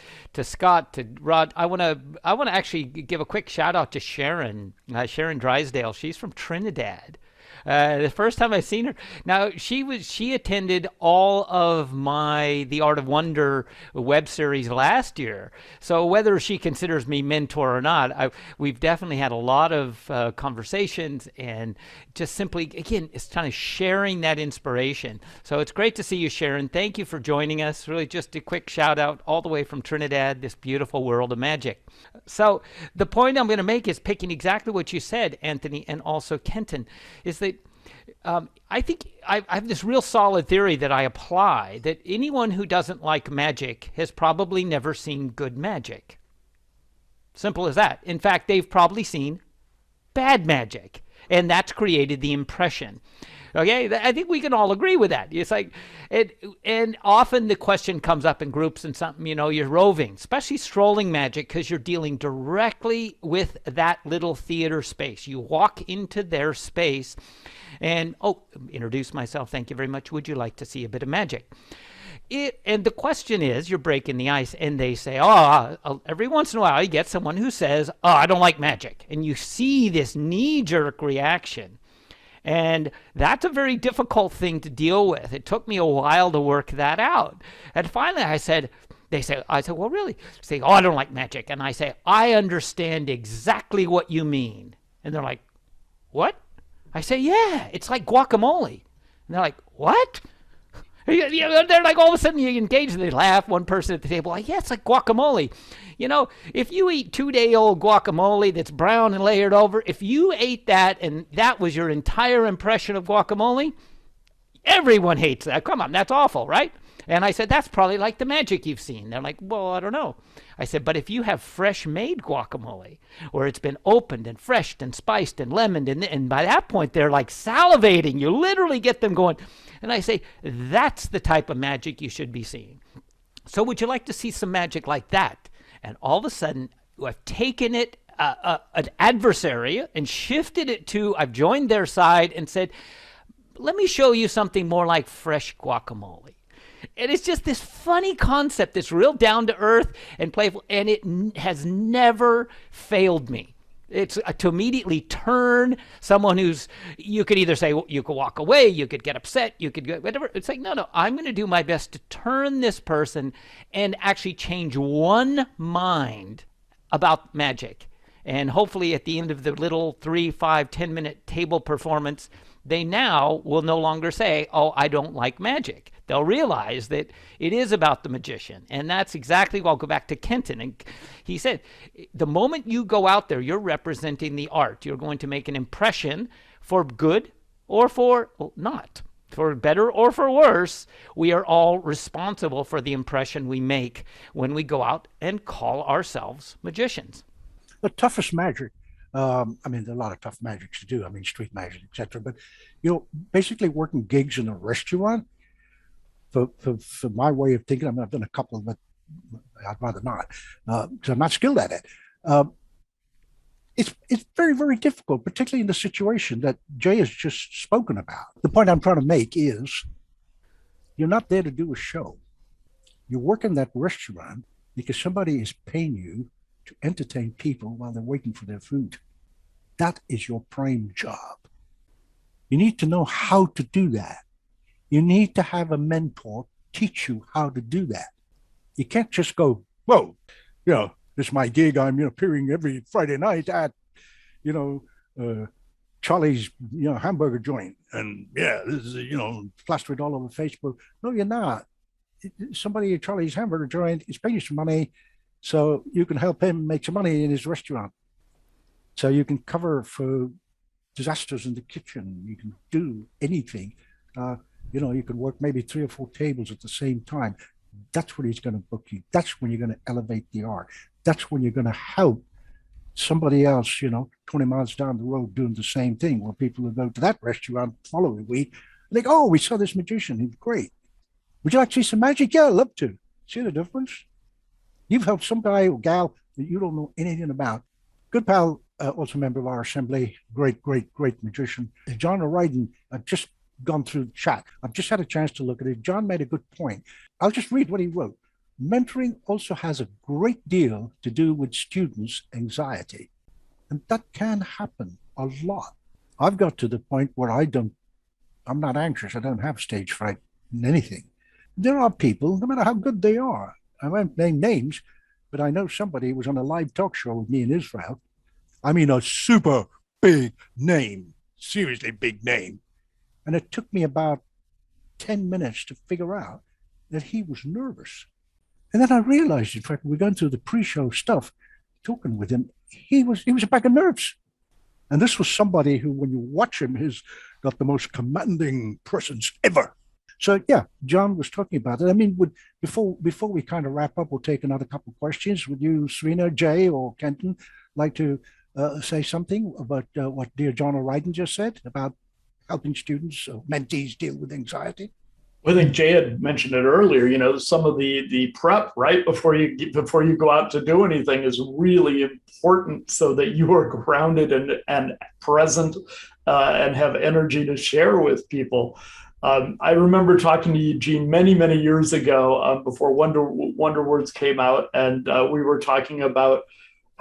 Scott, to Rod. I want to actually give a quick shout out to Sharon Drysdale. She's from Trinidad. The first time I seen her. Now she attended all of my The Art of Wonder web series last year. So whether she considers me mentor or not, we've definitely had a lot of conversations, and just simply, again, it's kind of sharing that inspiration. So it's great to see you, Sharon. Thank you for joining us. Really, just a quick shout out all the way from Trinidad, this beautiful world of magic. So the point I'm going to make is picking exactly what you said, Anthony, and also Kenton, is that I think I have this real solid theory that I apply, that anyone who doesn't like magic has probably never seen good magic. Simple as that. In fact, they've probably seen bad magic, and that's created the impression. Okay, I think we can all agree with that. It's like, and often the question comes up in groups and something, you're roving, especially strolling magic, because you're dealing directly with that little theater space. You walk into their space and, introduce myself. Thank you very much. Would you like to see a bit of magic? And the question is, you're breaking the ice, and they say, every once in a while you get someone who says, I don't like magic. And you see this knee-jerk reaction. And that's a very difficult thing to deal with. It took me a while to work that out. And finally I said, well, really? They say, I don't like magic. And I say, I understand exactly what you mean. And they're like, what? I say, yeah, it's like guacamole. And they're like, what? They're like, all of a sudden you engage and they laugh. One person at the table, like, yeah, it's like guacamole. If you eat 2-day-old guacamole that's brown and layered over, if you ate that and that was your entire impression of guacamole, everyone hates that. Come on, that's awful, right? And I said, that's probably like the magic you've seen. They're like, well, I don't know. I said, but if you have fresh made guacamole, where it's been opened and freshed and spiced and lemoned, and by that point they're like salivating, you literally get them going. And I say, that's the type of magic you should be seeing. So would you like to see some magic like that? And all of a sudden, I've taken it, an adversary, and shifted it to, I've joined their side and said, let me show you something more like fresh guacamole. And it's just this funny concept that's real down to earth and playful, and it has never failed me. It's to immediately turn someone you could either say, you could walk away, you could get upset, you could go, whatever. It's like, no, I'm going to do my best to turn this person and actually change one mind about magic. And hopefully at the end of the little 3, 5, 10-minute table performance, they now will no longer say, I don't like magic. They'll realize that it is about the magician. And that's exactly what I'll go back to Kenton. And he said, the moment you go out there, you're representing the art. You're going to make an impression for good or for not. For better or for worse, we are all responsible for the impression we make when we go out and call ourselves magicians. The toughest magic, there are a lot of tough magics to do. Street magic, etc. But, basically working gigs in a restaurant, for my way of thinking, I've done a couple, but I'd rather not, because I'm not skilled at it. It's very, very difficult, particularly in the situation that Jay has just spoken about. The point I'm trying to make is, you're not there to do a show. You work in that restaurant because somebody is paying you to entertain people while they're waiting for their food. That is your prime job. You need to know how to do that. You need to have a mentor teach you how to do that. You can't just go, whoa, this is my gig. I'm appearing every Friday night at, Charlie's, hamburger joint. And yeah, this is, plastered all over Facebook. No, you're not. Somebody at Charlie's hamburger joint is paying you some money so you can help him make some money in his restaurant. So you can cover for disasters in the kitchen. You can do anything. You can work maybe 3 or 4 tables at the same time. That's when he's going to book you. That's when you're going to elevate the art. That's when you're going to help somebody else, 20 miles down the road doing the same thing, where people will go to that restaurant the following week and think, oh, we saw this magician. He's great. Would you like to see some magic? Yeah, I'd love to. See the difference? You've helped some guy or gal that you don't know anything about. Good pal, also a member of our assembly, great magician. John O'Riordan, just gone through the chat. I've just had a chance to look at it. John made a good point. I'll just read what he wrote. Mentoring also has a great deal to do with students' anxiety. And that can happen a lot. I've got to the point where I'm not anxious. I don't have stage fright in anything. There are people, no matter how good they are, I won't name names, but I know somebody who was on a live talk show with me in Israel. I mean, a super big name, seriously big name. And it took me about 10 minutes to figure out that he was nervous. And then I realized, in fact, we're going through the pre-show stuff, talking with him, he was a bag of nerves. And this was somebody who, when you watch him, has got the most commanding presence ever. So yeah, John was talking about it. I mean, before we kind of wrap up, we'll take another couple of questions. Would you, Serena, Jay, or Kenton, like to say something about what dear John O'Riordan just said about helping students or mentees deal with anxiety? I think Jay had mentioned it earlier. You know, some of the prep right before you go out to do anything is really important, so that you are grounded and present and have energy to share with people. I remember talking to Eugene many years ago before Wonder Words came out, and we were talking about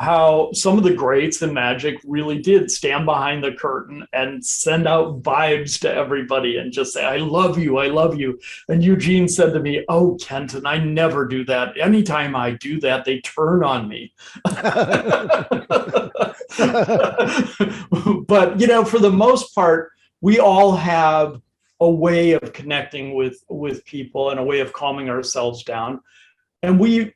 how some of the greats in Magic really did stand behind the curtain and send out vibes to everybody and just say, I love you, I love you. And Eugene said to me, oh, Kenton, I never do that. Anytime I do that, they turn on me. But, you know, for the most part, we all have a way of connecting with people and a way of calming ourselves down. And we've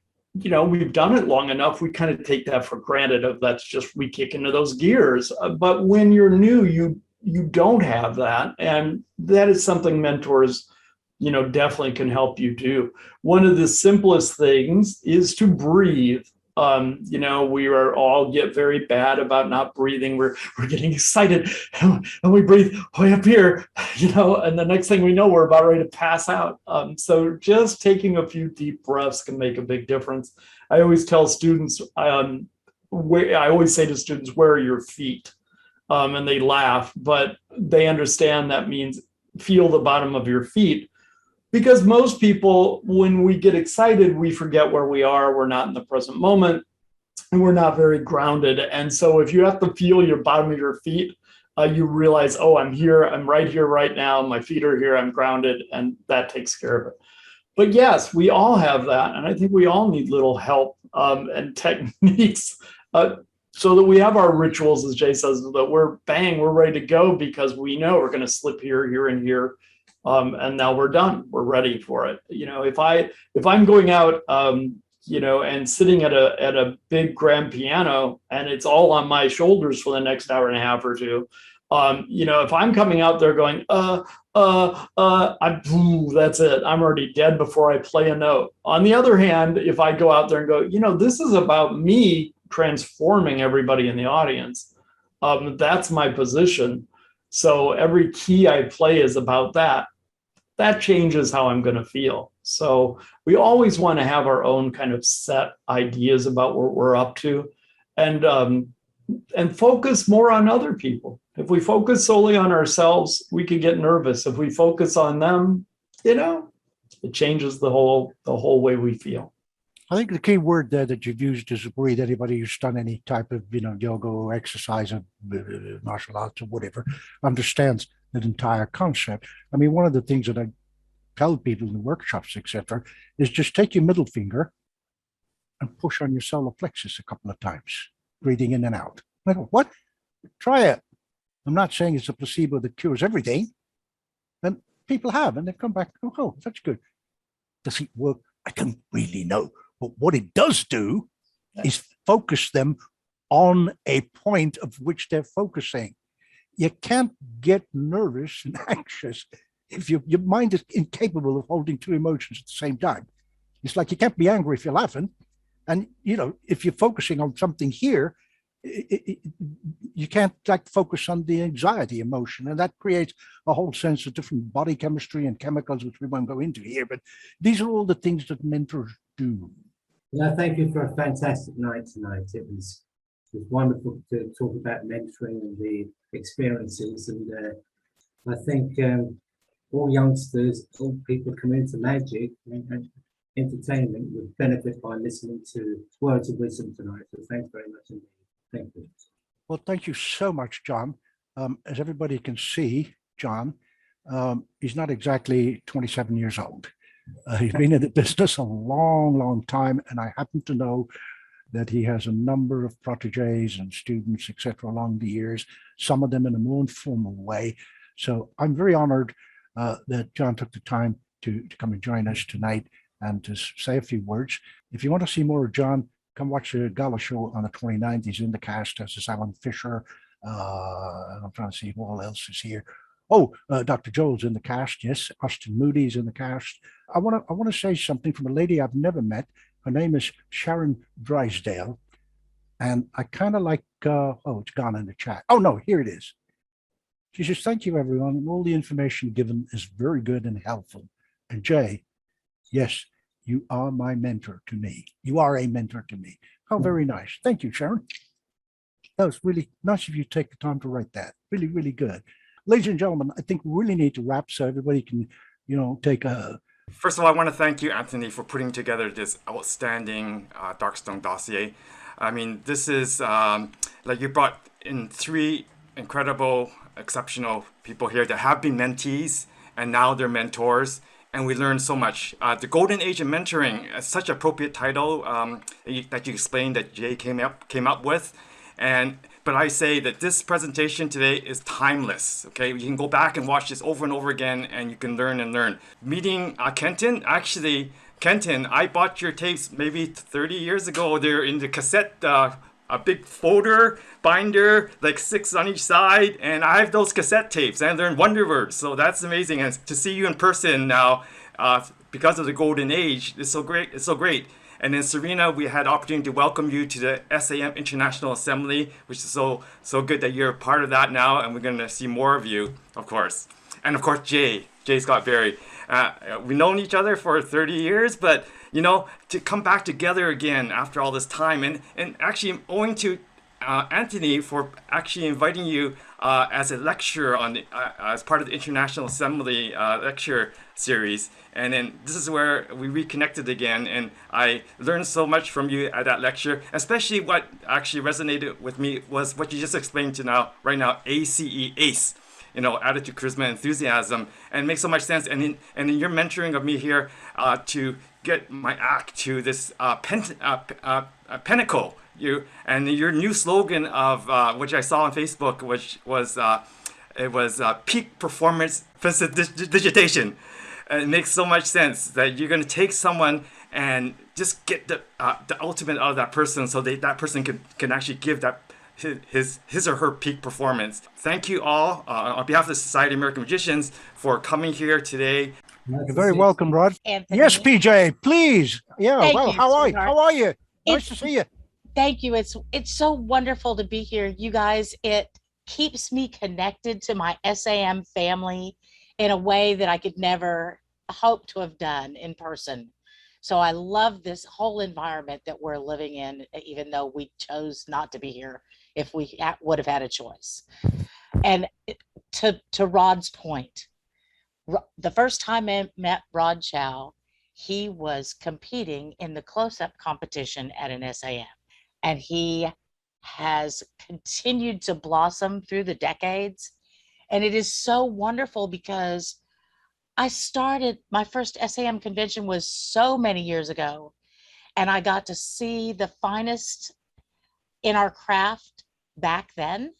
done it long enough, we kind of take that for granted, of that's just, we kick into those gears. But when you're new, you don't have that. And that is something mentors, definitely can help you do. One of the simplest things is to breathe. We are all get very bad about not breathing. We're getting excited and we breathe way up here, and the next thing we know, we're about ready to pass out. So just taking a few deep breaths can make a big difference. I always tell students, I always say to students, where are your feet? And they laugh, but they understand that means feel the bottom of your feet. Because most people, when we get excited, we forget where we are. We're not in the present moment, and we're not very grounded. And so if you have to feel your bottom of your feet, you realize, oh, I'm here. I'm right here right now. My feet are here. I'm grounded. And that takes care of it. But yes, we all have that. And I think we all need little help and techniques so that we have our rituals, as Jay says, that we're ready to go, because we know we're going to slip here, here, and here. And now we're done. We're ready for it. If I'm going out, and sitting at a big grand piano and it's all on my shoulders for the next hour and a half or two, if I'm coming out there going, that's it. I'm already dead before I play a note. On the other hand, if I go out there and go, this is about me transforming everybody in the audience, that's my position. So every key I play is about that. That changes how I'm going to feel. So we always want to have our own kind of set ideas about what we're up to, and focus more on other people. If we focus solely on ourselves, we could get nervous. If we focus on them, it changes the whole way we feel. I think the key word there that you've used is breathe. Anybody who's done any type of, yoga or exercise or martial arts or whatever understands that entire concept. I mean, one of the things that I tell people in the workshops, etc., is just take your middle finger and push on your solar plexus a couple of times, breathing in and out. I go, what? Try it. I'm not saying it's a placebo that cures everything. And people have, and they've come back and go, oh, that's good. Does it work? I don't really know. But what it does do is focus them on a point of which they're focusing. You can't get nervous and anxious if your mind is incapable of holding two emotions at the same time. It's like you can't be angry if you're laughing. And, if you're focusing on something here, you can't focus on the anxiety emotion. And that creates a whole sense of different body chemistry and chemicals, which we won't go into here. But these are all the things that mentors do. Yeah, thank you for a fantastic night tonight. It was wonderful to talk about mentoring and the experiences. And I think all youngsters, all people coming into magic and entertainment would benefit by listening to words of wisdom tonight. So thanks very much indeed. Thank you. Well, thank you so much, John. As everybody can see, John, he's not exactly 27 years old. He's been in the business a long, long time, and I happen to know that he has a number of proteges and students, etc., along the years, some of them in a more informal way. So I'm very honored that John took the time to come and join us tonight and to say a few words. If you want to see more of John, come watch the gala show on the 29th. He's in the cast, as is Alan Fisher. I'm trying to see who else is here. Oh, Dr. Joel's in the cast. Yes, Austin Moody's in the cast. I want to say something from a lady I've never met. Her name is Sharon Drysdale, and I kind of like. Oh, it's gone in the chat. Oh no, here it is. She says, "Thank you, everyone. All the information given is very good and helpful." And Jay, yes, you are my mentor to me. You are a mentor to me. How very nice. Thank you, Sharon. That was really nice of you to take the time to write that. Really, really good. Ladies and gentlemen, I think we really need to wrap so everybody can, take a... First of all, I want to thank you, Anthony, for putting together this outstanding Darkstone dossier. I mean, this is, like you brought in 3 incredible, exceptional people here that have been mentees, and now they're mentors. And we learned so much. The Golden Age of Mentoring is such an appropriate title that you explained that Jay came up with. But I say that this presentation today is timeless, okay? You can go back and watch this over and over again, and you can learn and learn. Meeting Kenton, actually, Kenton, I bought your tapes maybe 30 years ago. They're in the cassette, a big folder, binder, like 6 on each side, and I have those cassette tapes, and they're in Wonderwords, so that's amazing. And to see you in person now, because of the Golden Age, it's so great. It's so great. And then Serena, we had opportunity to welcome you to the SAM International Assembly, which is so good that you're a part of that now, and we're going to see more of you, of course. And of course, Jay Scott Berry. We've known each other for 30 years, but to come back together again after all this time, and actually owing to Anthony for actually inviting you as a lecturer on as part of the International Assembly lecture series. And then this is where we reconnected again, and I learned so much from you at that lecture. Especially what actually resonated with me was what you just explained right now, ACE, attitude, charisma, enthusiasm, and it makes so much sense. And in your mentoring of me here to get my act to this pinnacle. And your new slogan of which I saw on Facebook, which was peak performance digitation. And it makes so much sense that you're going to take someone and just get the ultimate out of that person, so that person can actually give that his or her peak performance. Thank you all on behalf of the Society of American Magicians for coming here today. You're very welcome, Rod. Anthony. Yes, PJ, please. Yeah, Thank well, you, how sweetheart. are you? Nice to see you. Thank you. It's so wonderful to be here. You guys, it keeps me connected to my SAM family in a way that I could never hope to have done in person. So I love this whole environment that we're living in, even though we chose not to be here if we would have had a choice. And to Rod's point, the first time I met Rod Chow, he was competing in the close-up competition at an SAM. And he has continued to blossom through the decades. And it is so wonderful because I started, my first SAM convention was so many years ago, and I got to see the finest in our craft back then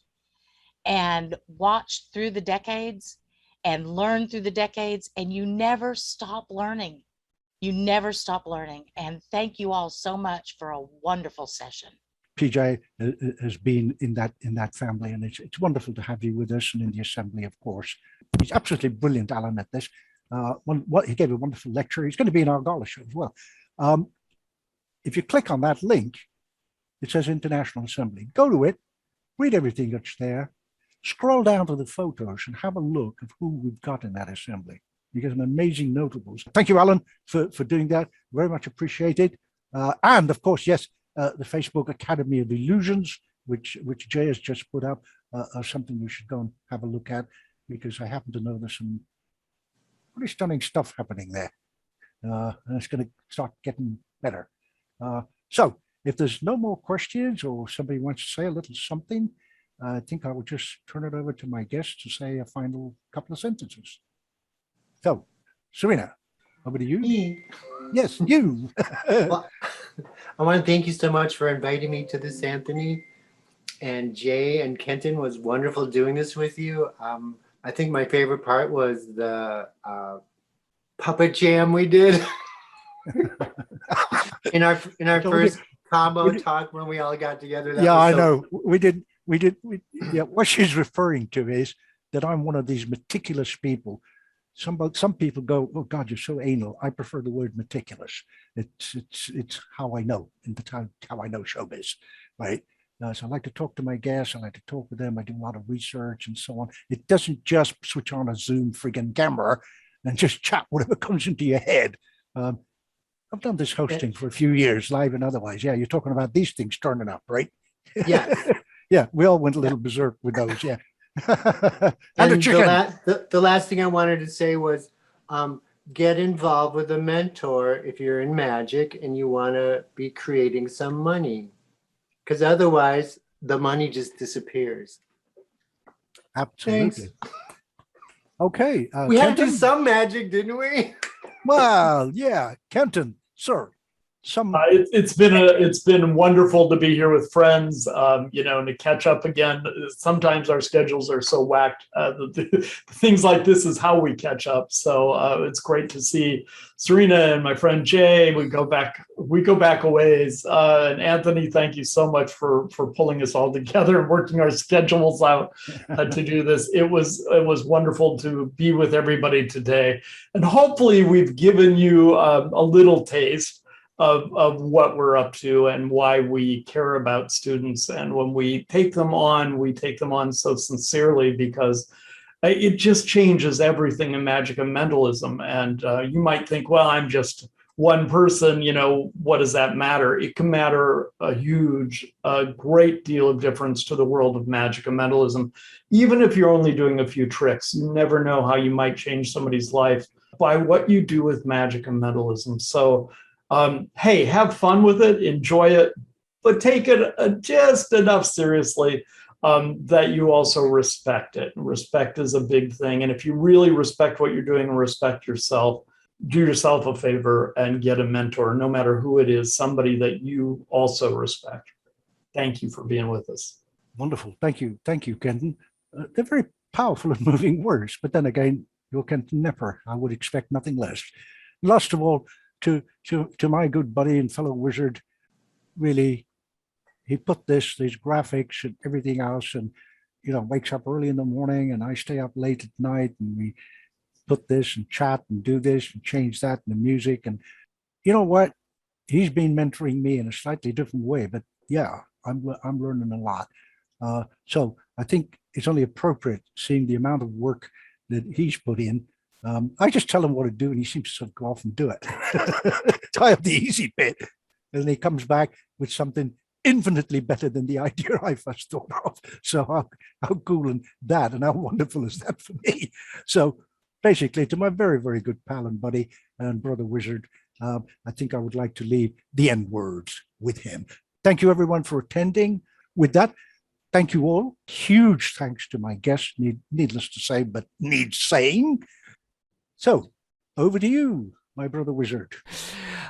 and watched through the decades and learned through the decades, and you never stop learning. You never stop learning. And thank you all so much for a wonderful session. PJ has been in that family, and it's wonderful to have you with us and in the assembly, of course. He's absolutely brilliant, Alan, at this. He gave a wonderful lecture. He's going to be in our gala show as well. If you click on that link, it says International Assembly. Go to it, read everything that's there, scroll down to the photos and have a look of who we've got in that assembly. You get an amazing notables. Thank you, Alan, for doing that. Very much appreciated. And of course, yes, the Facebook Academy of Illusions, which Jay has just put up, are something you should go and have a look at, because I happen to know there's some pretty stunning stuff happening there. And it's going to start getting better. So if there's no more questions or somebody wants to say a little something, I think I will just turn it over to my guest to say a final couple of sentences. So, Serena, over to you. Me. Yes, you. Well, I want to thank you so much for inviting me to this, Anthony. And Jay and Kenton, was wonderful doing this with you. I think my favorite part was the puppet jam we did in our first combo talk when we all got together. Yeah, I know. We did. Yeah, what she's referring to is that I'm one of these meticulous people. Some people go, "Oh God, you're so anal." I prefer the word meticulous. It's how I know, and that's how I know showbiz, right? So I like to talk to my guests. I like to talk with them. I do a lot of research and so on. It doesn't just switch on a Zoom friggin' camera and just chat whatever comes into your head. I've done this hosting for a few years, live and otherwise. Yeah, you're talking about these things turning up, right? Yeah. Yeah, we all went a little berserk with those. Yeah. And the chicken. The last thing I wanted to say was get involved with a mentor if you're in magic and you want to be creating some money, because otherwise the money just disappears. Absolutely. Thanks. Okay. We had to Kenton? do some magic, didn't we? Well, yeah. Kenton, sir. It's been wonderful to be here with friends, and to catch up again. Sometimes our schedules are so whacked. Things like this is how we catch up. So it's great to see Serena and my friend Jay. We go back a ways. And Anthony, thank you so much for pulling us all together and working our schedules out to do this. It was wonderful to be with everybody today, and hopefully we've given you a little taste of what we're up to and why we care about students. And when we take them on so sincerely, because it just changes everything in magic and mentalism. And you might think, well, I'm just one person, what does that matter? It can matter a great deal of difference to the world of magic and mentalism. Even if you're only doing a few tricks, you never know how you might change somebody's life by what you do with magic and mentalism. So hey, have fun with it, enjoy it, but take it just enough seriously that you also respect it. Respect is a big thing. And if you really respect what you're doing and respect yourself, do yourself a favor and get a mentor, no matter who it is, somebody that you also respect. Thank you for being with us. Wonderful. Thank you. Thank you, Kenton. They're very powerful and moving words, but then again, you're Kenton Nepper. I would expect nothing less. Last of all, to my good buddy and fellow wizard, really, he put these graphics and everything else, and wakes up early in the morning, and I stay up late at night, and we put this and chat and do this and change that and the music. And you know what? He's been mentoring me in a slightly different way, but yeah, I'm learning a lot. So I think it's only appropriate, seeing the amount of work that he's put in. I just tell him what to do, and he seems to sort of go off and do it. So I have the easy bit, and then he comes back with something infinitely better than the idea I first thought of. So how cool and that, and how wonderful is that for me? So basically, to my very, very good pal and buddy and brother wizard, I think I would like to leave the end words with him. Thank you, everyone, for attending. With that, thank you all. Huge thanks to my guests, needless to say, but needs saying. So, over to you, my brother wizard.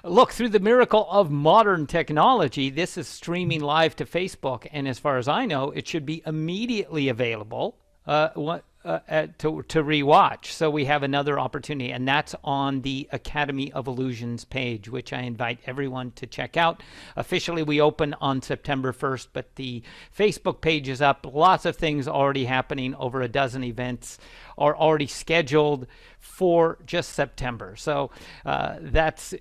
Look, through the miracle of modern technology, this is streaming live to Facebook, and as far as I know, it should be immediately available to rewatch. So we have another opportunity, and that's on the Academy of Illusions page, which I invite everyone to check out. Officially, we open on September 1st, but the Facebook page is up. Lots of things already happening. Over a dozen events are already scheduled for just September. So that's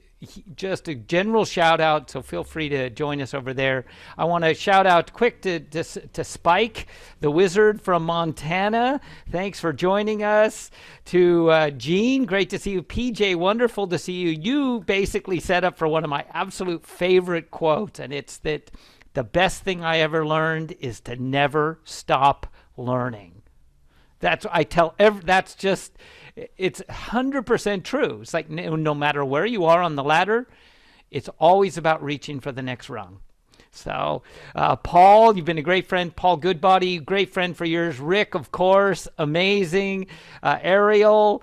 just a general shout out. So feel free to join us over there. I want to shout out quick to Spike, the wizard from Montana. Thanks for joining us. To Gene, great to see you. PJ, wonderful to see you. You basically set up for one of my absolute favorite quotes, and it's that the best thing I ever learned is to never stop learning. That's it's 100% true. It's like no matter where you are on the ladder, it's always about reaching for the next rung. So, Paul, you've been a great friend. Paul Goodbody, great friend for yours. Rick, of course, amazing. Ariel,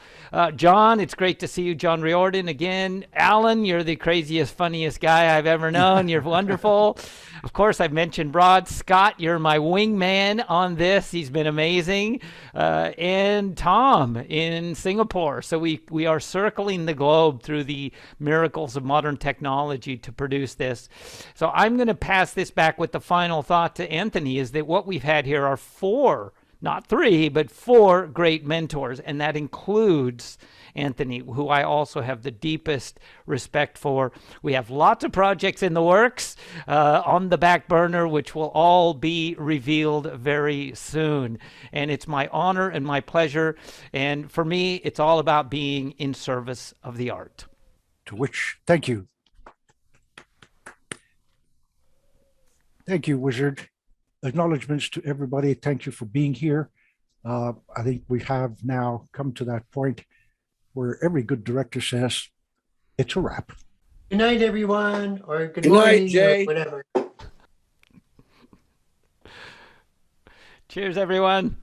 John, it's great to see you. John Riordan again. Alan, you're the craziest, funniest guy I've ever known. You're wonderful. Of course, I've mentioned Broad. Scott, you're my wingman on this. He's been amazing. And Tom in Singapore. So we are circling the globe through the miracles of modern technology to produce this. So I'm going to pass this back with the final thought to Anthony, is that what we've had here are 4, not 3, but 4 great mentors. And that includes Anthony, who I also have the deepest respect for. We have lots of projects in the works on the back burner, which will all be revealed very soon. And it's my honor and my pleasure. And for me, it's all about being in service of the art. To which, thank you. Thank you, Wizard. Acknowledgements to everybody. Thank you for being here. I think we have now come to that point where every good director says, it's a wrap. Good night, everyone, or good Good morning, night, Jay. or whatever. Cheers, everyone.